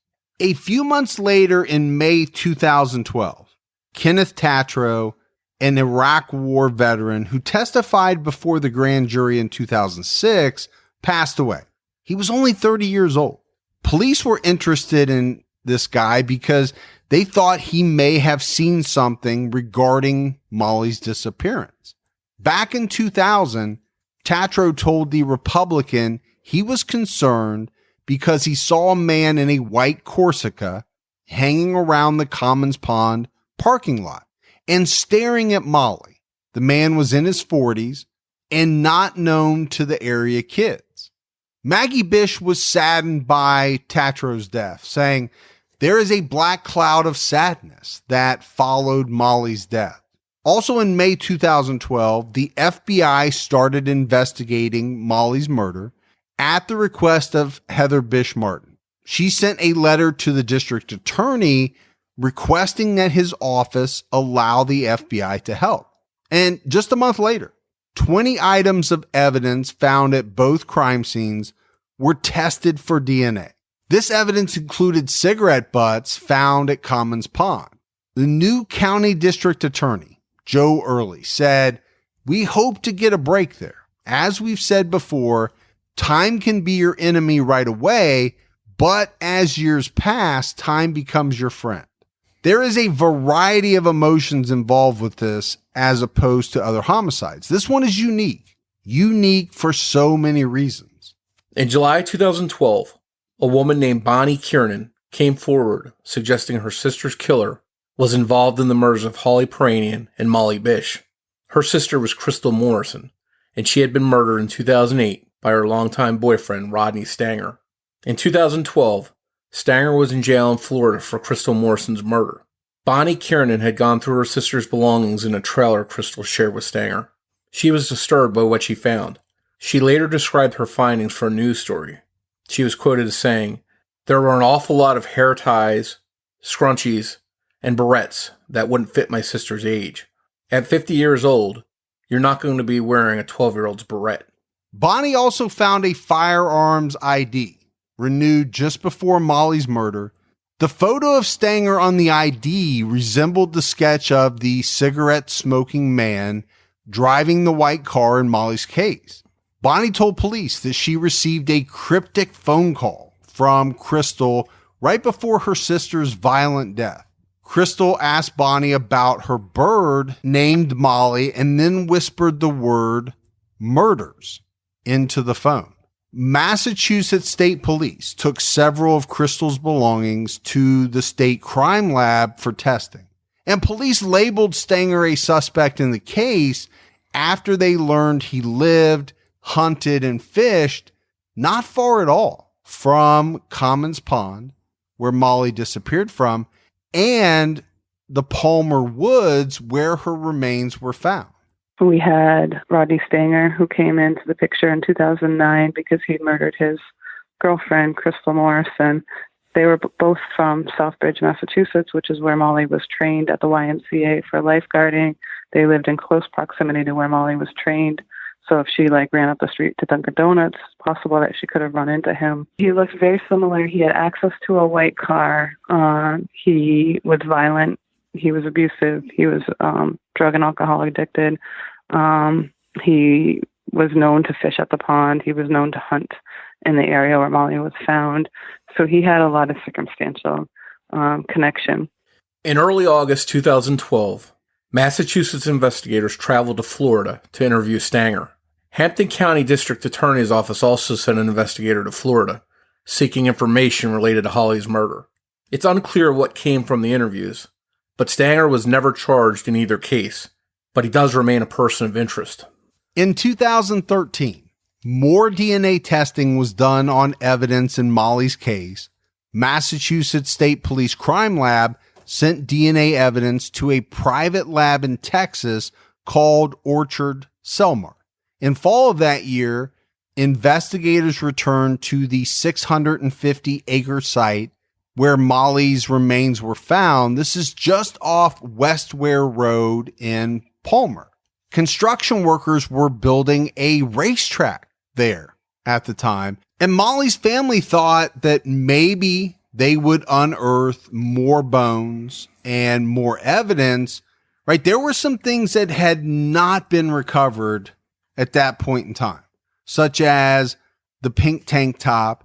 Speaker 2: A few months later, in May 2012, Kenneth Tatro, an Iraq War veteran who testified before the grand jury in 2006, passed away. He was only 30 years old. Police were interested in this guy because they thought he may have seen something regarding Molly's disappearance. Back in 2000, Tatro told the Republican he was concerned because he saw a man in a white Corsica hanging around the Comins Pond parking lot and staring at Molly. The man was in his 40s and not known to the area kids. Maggie Bish was saddened by Tatro's death, saying, "There is a black cloud of sadness that followed Molly's death." Also in May 2012, the FBI started investigating Molly's murder at the request of Heather Bish Martin. She sent a letter to the district attorney requesting that his office allow the FBI to help. And just a month later, 20 items of evidence found at both crime scenes were tested for DNA. This evidence included cigarette butts found at Comins Pond. The new county district attorney, Joe Early, said, "We hope to get a break there. As we've said before, time can be your enemy right away, but as years pass, time becomes your friend." There is a variety of emotions involved with this as opposed to other homicides. This one is unique for so many reasons.
Speaker 3: In July 2012, a woman named Bonnie Kiernan came forward suggesting her sister's killer was involved in the murders of Holly Peranian and Molly Bish. Her sister was Crystal Morrison, and she had been murdered in 2008 by her longtime boyfriend, Rodney Stanger. In 2012, Stanger was in jail in Florida for Crystal Morrison's murder. Bonnie Kiernan had gone through her sister's belongings in a trailer Crystal shared with Stanger. She was disturbed by what she found. She later described her findings for a news story. She was quoted as saying, "There were an awful lot of hair ties, scrunchies, and barrettes that wouldn't fit my sister's age. At 50 years old, you're not going to be wearing a 12-year-old's barrette."
Speaker 2: Bonnie also found a firearms ID renewed just before Molly's murder. The photo of Stanger on the ID resembled the sketch of the cigarette-smoking man driving the white car in Molly's case. Bonnie told police that she received a cryptic phone call from Crystal right before her sister's violent death. Crystal asked Bonnie about her bird named Molly and then whispered the word murders into the phone. Massachusetts State Police took several of Crystal's belongings to the state crime lab for testing, and police labeled Stanger a suspect in the case after they learned he lived, hunted, and fished not far at all from Comins Pond, where Molly disappeared from, and the Palmer Woods, where her remains were found.
Speaker 4: We had Rodney Stanger, who came into the picture in 2009 because he murdered his girlfriend, Crystal Morrison. They were both from Southbridge, Massachusetts, which is where Molly was trained at the YMCA for lifeguarding. They lived in close proximity to where Molly was trained. So if she ran up the street to Dunkin' Donuts, it's possible that she could have run into him. He looked very similar. He had access to a white car. He was violent. He was abusive. He was drug and alcohol addicted. He was known to fish at the pond. He was known to hunt in the area where Molly was found. So he had a lot of circumstantial connection.
Speaker 3: In early August 2012, Massachusetts investigators traveled to Florida to interview Stanger. Hampton County District Attorney's Office also sent an investigator to Florida, seeking information related to Holly's murder. It's unclear what came from the interviews, but Stanger was never charged in either case, but he does remain a person of interest.
Speaker 2: In 2013, more DNA testing was done on evidence in Molly's case. Massachusetts State Police Crime Lab sent DNA evidence to a private lab in Texas called Orchard Selmar. In fall of that year, investigators returned to the 650-acre site where Molly's remains were found. This is just off West Ware Road in Palmer. Construction workers were building a racetrack there at the time, and Molly's family thought that maybe they would unearth more bones and more evidence, right? There were some things that had not been recovered at that point in time, such as the pink tank top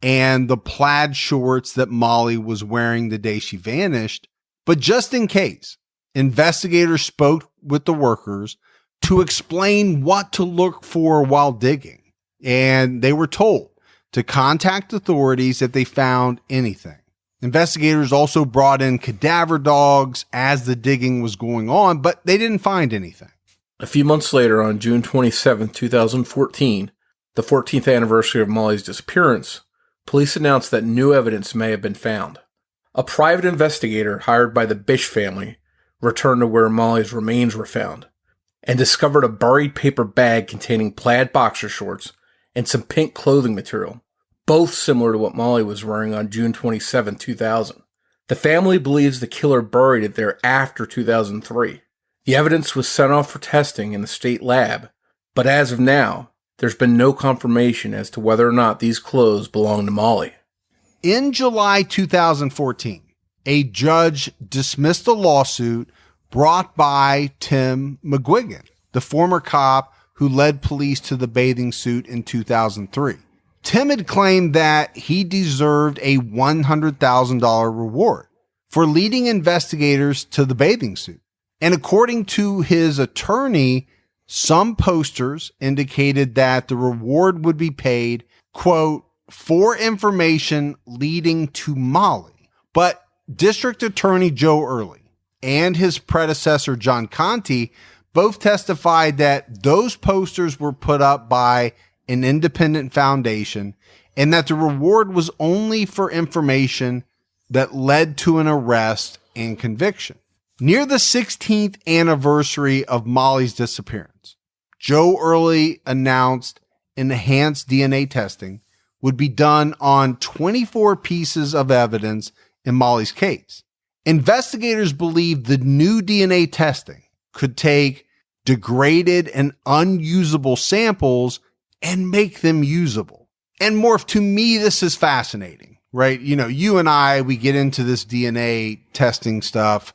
Speaker 2: and the plaid shorts that Molly was wearing the day she vanished. But just in case, investigators spoke with the workers to explain what to look for while digging, and they were told to contact authorities if they found anything. Investigators also brought in cadaver dogs as the digging was going on, but they didn't find anything.
Speaker 3: A few months later, on June 27, 2014, the 14th anniversary of Molly's disappearance, police announced that new evidence may have been found. A private investigator hired by the Bish family returned to where Molly's remains were found and discovered a buried paper bag containing plaid boxer shorts and some pink clothing material, both similar to what Molly was wearing on June 27, 2000. The family believes the killer buried it there after 2003. The evidence was sent off for testing in the state lab, but as of now, there's been no confirmation as to whether or not these clothes belong to Molly.
Speaker 2: In July 2014, a judge dismissed a lawsuit brought by Tim McGuigan, the former cop who led police to the bathing suit in 2003. Tim had claimed that he deserved a $100,000 reward for leading investigators to the bathing suit. And according to his attorney, some posters indicated that the reward would be paid, quote, for information leading to Molly. But District Attorney Joe Early and his predecessor John Conti both testified that those posters were put up by an independent foundation and that the reward was only for information that led to an arrest and conviction. Near the 16th anniversary of Molly's disappearance, Joe Early announced enhanced DNA testing would be done on 24 pieces of evidence in Molly's case. Investigators believe the new DNA testing could take degraded and unusable samples and make them usable. And Morph, to me, this is fascinating, right? You know, you and I, we get into this DNA testing stuff.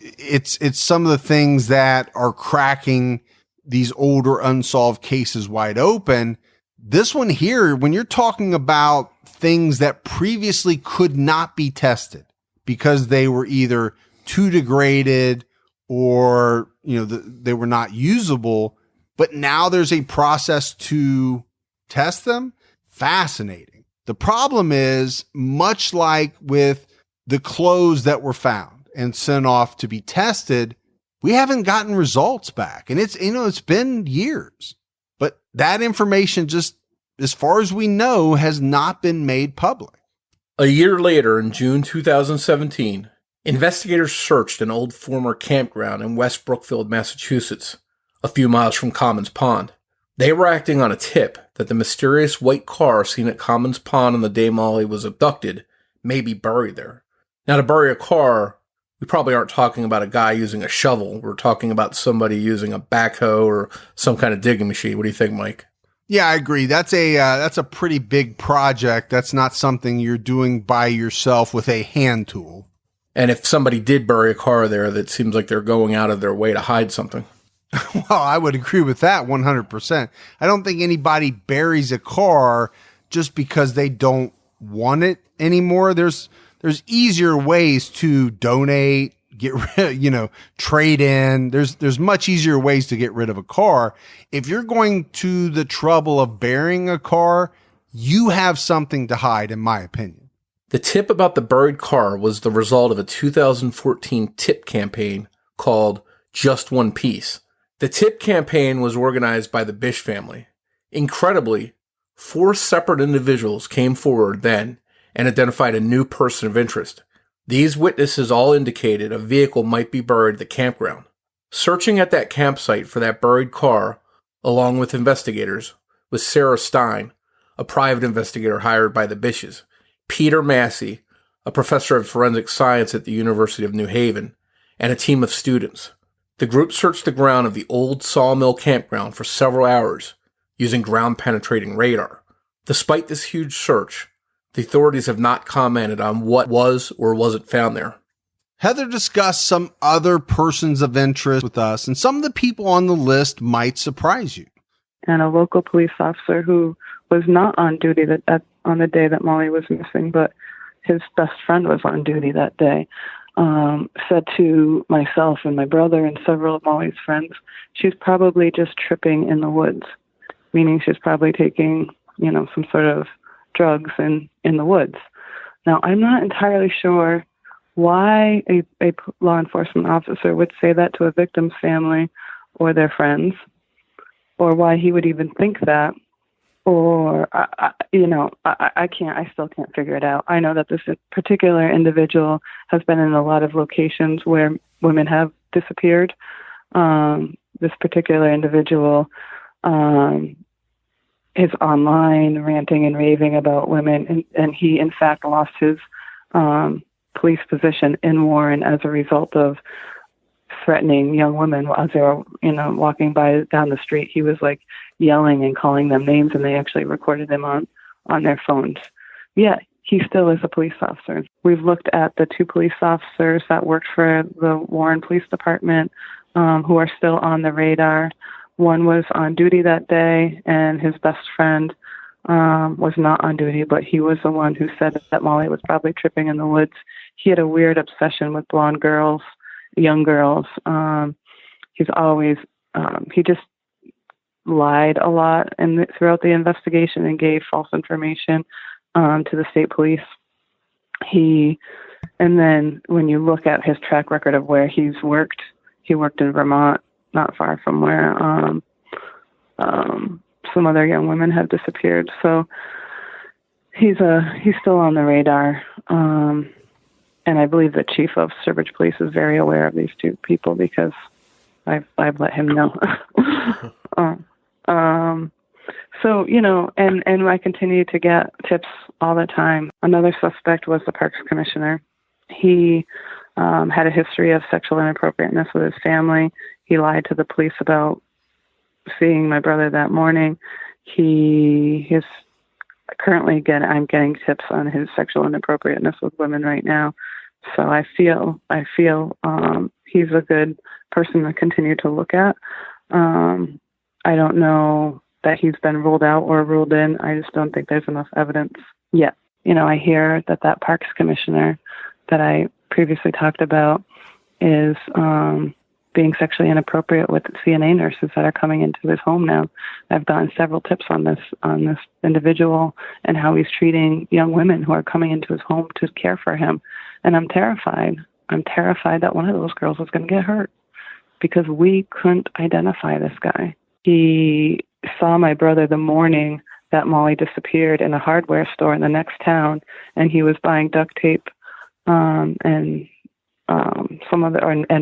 Speaker 2: It's some of the things that are cracking these older unsolved cases wide open. This one here, when you're talking about things that previously could not be tested because they were either too degraded or, they were not usable, but now there's a process to test them. Fascinating. The problem is, much like with the clothes that were found and sent off to be tested, we haven't gotten results back. And it's been years, but that information just, as far as we know, has not been made public.
Speaker 3: A year later, in June 2017, investigators searched an old former campground in West Brookfield, Massachusetts, a few miles from Comins Pond. They were acting on a tip that the mysterious white car seen at Comins Pond on the day Molly was abducted may be buried there. Now, to bury a car, we probably aren't talking about a guy using a shovel. We're talking about somebody using a backhoe or some kind of digging machine. What do you think, Mike?
Speaker 2: Yeah, I agree. That's a pretty big project. That's not something you're doing by yourself with a hand tool.
Speaker 3: And if somebody did bury a car there, that seems like they're going out of their way to hide something.
Speaker 2: Well, I would agree with that 100%. I don't think anybody buries a car just because they don't want it anymore. There's easier ways to donate, get rid, trade in. There's much easier ways to get rid of a car. If you're going to the trouble of burying a car, you have something to hide, in my opinion.
Speaker 3: The tip about the buried car was the result of a 2014 tip campaign called Just One Piece. The tip campaign was organized by the Bish family. Incredibly, 4 separate individuals came forward then and identified a new person of interest. These witnesses all indicated a vehicle might be buried at the campground. Searching at that campsite for that buried car, along with investigators, was Sarah Stein, a private investigator hired by the Bishes, Peter Massey, a professor of forensic science at the University of New Haven, and a team of students. The group searched the ground of the old sawmill campground for several hours using ground-penetrating radar. Despite this huge search, the authorities have not commented on what was or wasn't found there.
Speaker 2: Heather discussed some other persons of interest with us, and some of the people on the list might surprise you.
Speaker 4: And a local police officer who was not on duty on the day that Molly was missing, but his best friend was on duty that day, said to myself and my brother and several of Molly's friends, she's probably just tripping in the woods, meaning she's probably taking, some sort of drugs in the woods. Now, I'm not entirely sure why a law enforcement officer would say that to a victim's family or their friends, or why he would even think that, or, I still can't figure it out. I know that this particular individual has been in a lot of locations where women have disappeared. This particular individual is online ranting and raving about women, and he, in fact, lost his police position in Warren as a result of threatening young women as they were, walking down the street. He was like yelling and calling them names, and they actually recorded him on their phones. Yeah, he still is a police officer. We've looked at the 2 police officers that worked for the Warren Police Department who are still on the radar. One was on duty that day, and his best friend was not on duty, but he was the one who said that Molly was probably tripping in the woods. He had a weird obsession with blonde girls, young girls. He's always, he just lied a lot throughout the investigation and gave false information to the state police. And then when you look at his track record of where he's worked, he worked in Vermont, not far from where some other young women have disappeared. So he's still on the radar. And I believe the chief of Sturbridge Police is very aware of these 2 people because I've let him know. So, and I continue to get tips all the time. Another suspect was the Parks Commissioner. He had a history of sexual inappropriateness with his family. He lied to the police about seeing my brother that morning. I'm getting tips on his sexual inappropriateness with women right now. So I feel he's a good person to continue to look at. I don't know that he's been ruled out or ruled in. I just don't think there's enough evidence yet. I hear that Parks Commissioner that I previously talked about is being sexually inappropriate with CNA nurses that are coming into his home now. I've gotten several tips on this individual and how he's treating young women who are coming into his home to care for him. And I'm terrified. I'm terrified that one of those girls is going to get hurt because we couldn't identify this guy. He saw my brother the morning that Molly disappeared in a hardware store in the next town, and he was buying duct tape and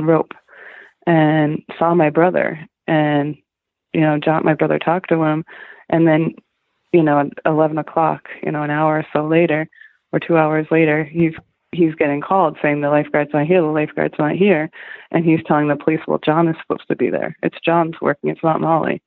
Speaker 4: rope, and saw my brother. And my brother talked to him, and then at 11 o'clock, an hour or so later, or 2 hours later, he's getting called saying the lifeguard's not here, and he's telling the police, well, John is supposed to be there. It's John's working, it's not Molly.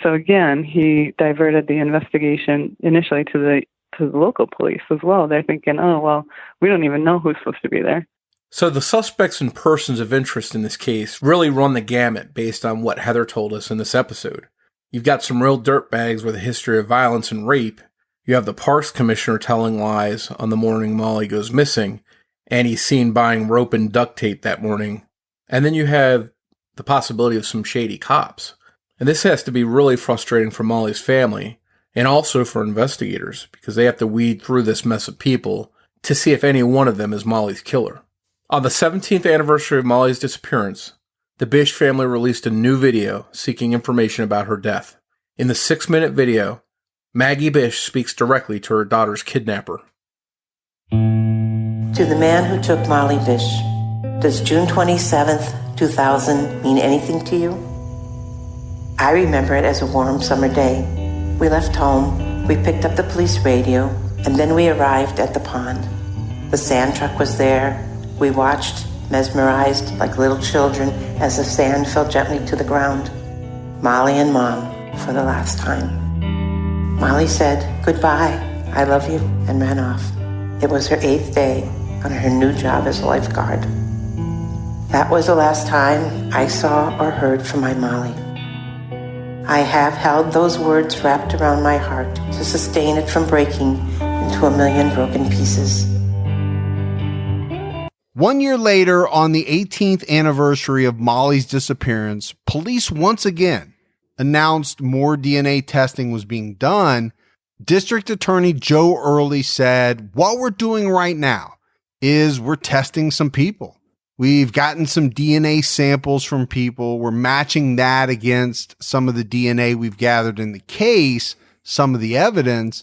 Speaker 4: So again, he diverted the investigation initially to the local police as well. They're thinking, oh, well, we don't even know who's supposed to be there.
Speaker 3: So the suspects and persons of interest in this case really run the gamut based on what Heather told us in this episode. You've got some real dirtbags with a history of violence and rape. You have the Parks Commissioner telling lies on the morning Molly goes missing, and he's seen buying rope and duct tape that morning. And then you have the possibility of some shady cops. And this has to be really frustrating for Molly's family, and also for investigators, because they have to weed through this mess of people to see if any one of them is Molly's killer. On the 17th anniversary of Molly's disappearance, the Bish family released a new video seeking information about her death. In the 6-minute video, Maggie Bish speaks directly to her daughter's kidnapper.
Speaker 5: To the man who took Molly Bish, does June 27th, 2000 mean anything to you? I remember it as a warm summer day. We left home, we picked up the police radio, and then we arrived at the pond. The sand truck was there. We watched, mesmerized like little children, as the sand fell gently to the ground. Molly and Mom for the last time. Molly said, "Goodbye, I love you," and ran off. It was her 8th day on her new job as a lifeguard. That was the last time I saw or heard from my Molly. I have held those words wrapped around my heart to sustain it from breaking into a million broken pieces.
Speaker 2: 1 year later, on the 18th anniversary of Molly's disappearance, police once again announced more DNA testing was being done. District Attorney Joe Early said, what we're doing right now is we're testing some people. We've gotten some DNA samples from people. We're matching that against some of the DNA we've gathered in the case, some of the evidence.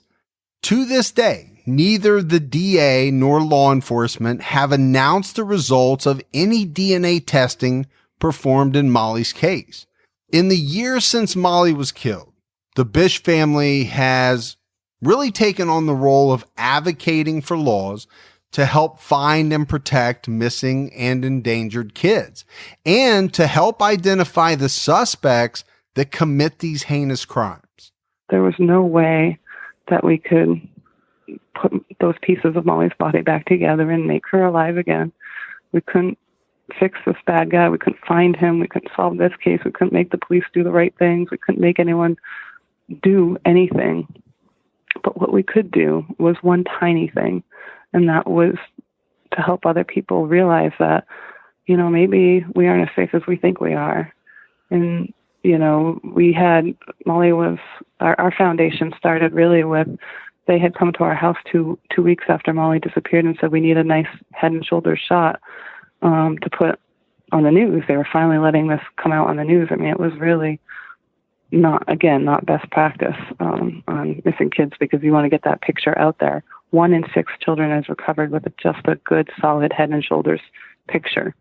Speaker 2: To this day, neither the DA nor law enforcement have announced the results of any DNA testing performed in Molly's case. In the years since Molly was killed, the Bish family has really taken on the role of advocating for laws to help find and protect missing and endangered kids, and to help identify the suspects that commit these heinous crimes.
Speaker 4: There was no way that we could put those pieces of Molly's body back together and make her alive again. We couldn't fix this bad guy. We couldn't find him. We couldn't solve this case. We couldn't make the police do the right things. We couldn't make anyone do anything. But what we could do was one tiny thing, and that was to help other people realize that, maybe we aren't as safe as we think we are. And, Molly was, our foundation started really with, they had come to our house two weeks after Molly disappeared and said, we need a nice head and shoulders shot to put on the news. They were finally letting this come out on the news. I mean, it was really not best practice on missing kids, because you want to get that picture out there. 1 in 6 children is recovered with just a good, solid head and shoulders picture.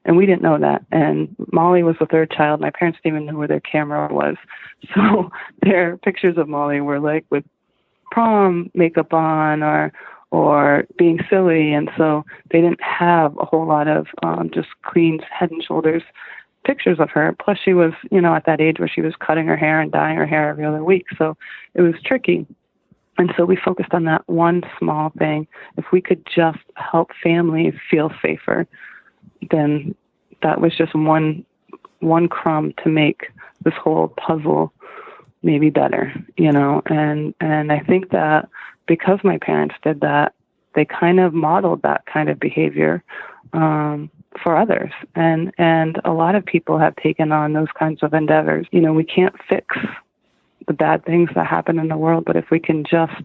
Speaker 4: And we didn't know that. And Molly was the third child. My parents didn't even know where their camera was. So their pictures of Molly were like with prom makeup on or being silly. And so they didn't have a whole lot of just clean head and shoulders pictures of her. Plus she was, at that age where she was cutting her hair and dyeing her hair every other week. So it was tricky. And so we focused on that one small thing. If we could just help families feel safer, then that was just one crumb to make this whole puzzle maybe better, and I think that because my parents did that, they kind of modeled that kind of behavior for others. And a lot of people have taken on those kinds of endeavors. We can't fix the bad things that happen in the world, but if we can just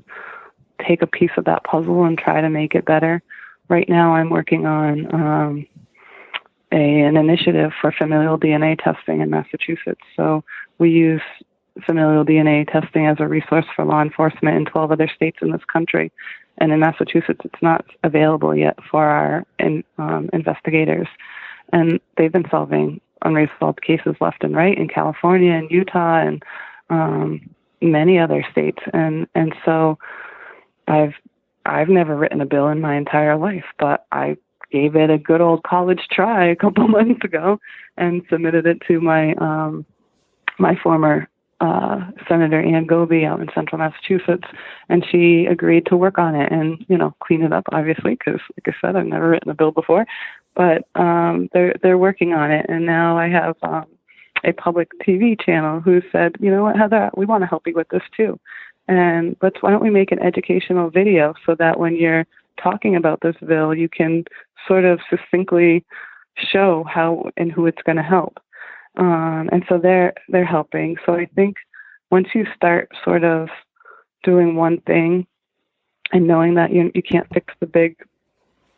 Speaker 4: take a piece of that puzzle and try to make it better. Right now I'm working on an initiative for familial DNA testing in Massachusetts. So we use familial DNA testing as a resource for law enforcement in 12 other states in this country. And in Massachusetts, it's not available yet for our investigators. And they've been solving unresolved cases left and right in California and Utah and many other states. And so I've never written a bill in my entire life, but I gave it a good old college try a couple months ago and submitted it to my my former Senator Ann Goby out in central Massachusetts, and she agreed to work on it and, clean it up, obviously, because, like I said, I've never written a bill before, but they're working on it. And now I have a public TV channel who said, you know what, Heather, we want to help you with this too. And why don't we make an educational video so that when you're talking about this bill, you can sort of succinctly show how and who it's going to help. And so they're helping. So I think once you start sort of doing one thing and knowing that you can't fix the big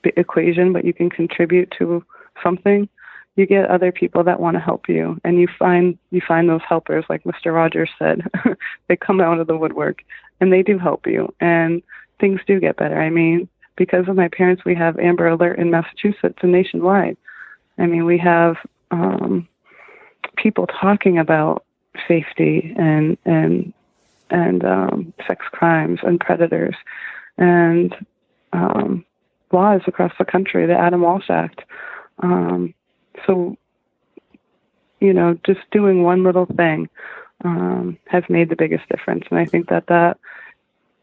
Speaker 4: equation, but you can contribute to something, you get other people that want to help you, and you find those helpers, like Mr. Rogers said. They come out of the woodwork and they do help you, and things do get better. I mean, because of my parents, we have Amber Alert in Massachusetts and nationwide. I mean, we have people talking about safety and sex crimes and predators and laws across the country, the Adam Walsh Act. So, just doing one little thing has made the biggest difference. And I think that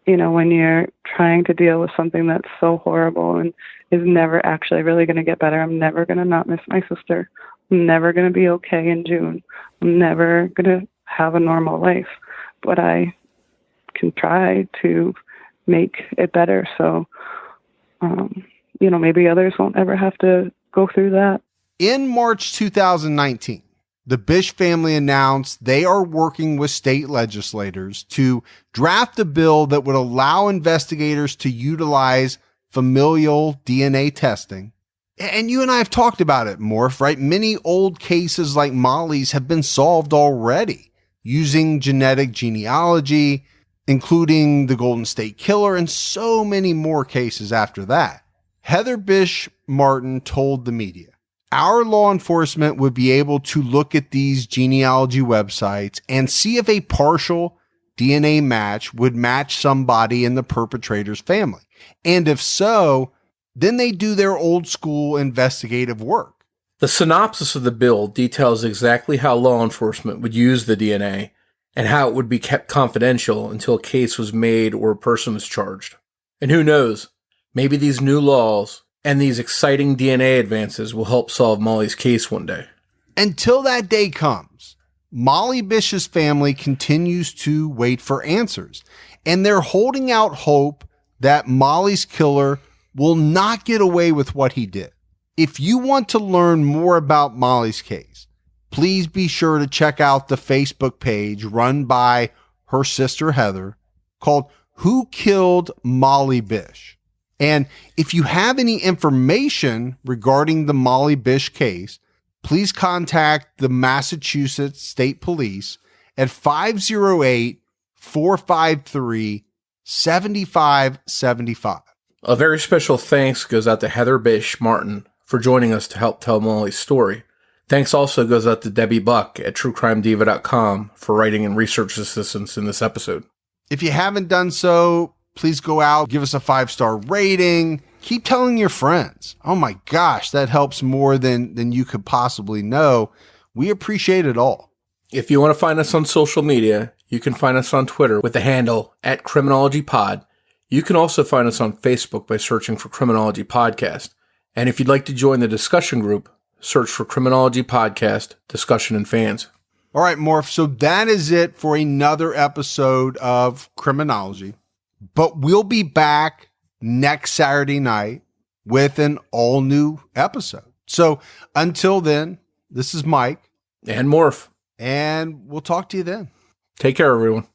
Speaker 4: when you're trying to deal with something that's so horrible and is never actually really going to get better, I'm never going to not miss my sister. I'm never going to be okay in June. I'm never going to have a normal life. But I can try to make it better. So, maybe others won't ever have to go through that.
Speaker 2: In March 2019, the Bish family announced they are working with state legislators to draft a bill that would allow investigators to utilize familial DNA testing. And you and I have talked about it, Morf, right? Many old cases like Molly's have been solved already using genetic genealogy, including the Golden State Killer and so many more cases after that. Heather Bish Martin told the media, our law enforcement would be able to look at these genealogy websites and see if a partial DNA match would match somebody in the perpetrator's family. And if so, then they do their old school investigative work.
Speaker 3: The synopsis of the bill details exactly how law enforcement would use the DNA and how it would be kept confidential until a case was made or a person was charged. And who knows, maybe these new laws and these exciting DNA advances will help solve Molly's case one day.
Speaker 2: Until that day comes, Molly Bish's family continues to wait for answers, and they're holding out hope that Molly's killer will not get away with what he did. If you want to learn more about Molly's case, please be sure to check out the Facebook page run by her sister Heather called Who Killed Molly Bish? And if you have any information regarding the Molly Bish case, please contact the Massachusetts State Police at 508-453-7575.
Speaker 3: A very special thanks goes out to Heather Bish Martin for joining us to help tell Molly's story. Thanks also goes out to Debbie Buck at truecrimediva.com for writing and research assistance in this episode.
Speaker 2: If you haven't done so, please go out, give us a 5-star rating. Keep telling your friends. Oh my gosh, that helps more than you could possibly know. We appreciate it all.
Speaker 3: If you want to find us on social media, you can find us on Twitter with the handle @CriminologyPod. You can also find us on Facebook by searching for Criminology Podcast. And if you'd like to join the discussion group, search for Criminology Podcast, Discussion and Fans.
Speaker 2: All right, Morph. So that is it for another episode of Criminology. But we'll be back next Saturday night with an all new episode. So until then, this is Mike
Speaker 3: And Morf.
Speaker 2: and we'll talk to you then.
Speaker 3: Take care, everyone.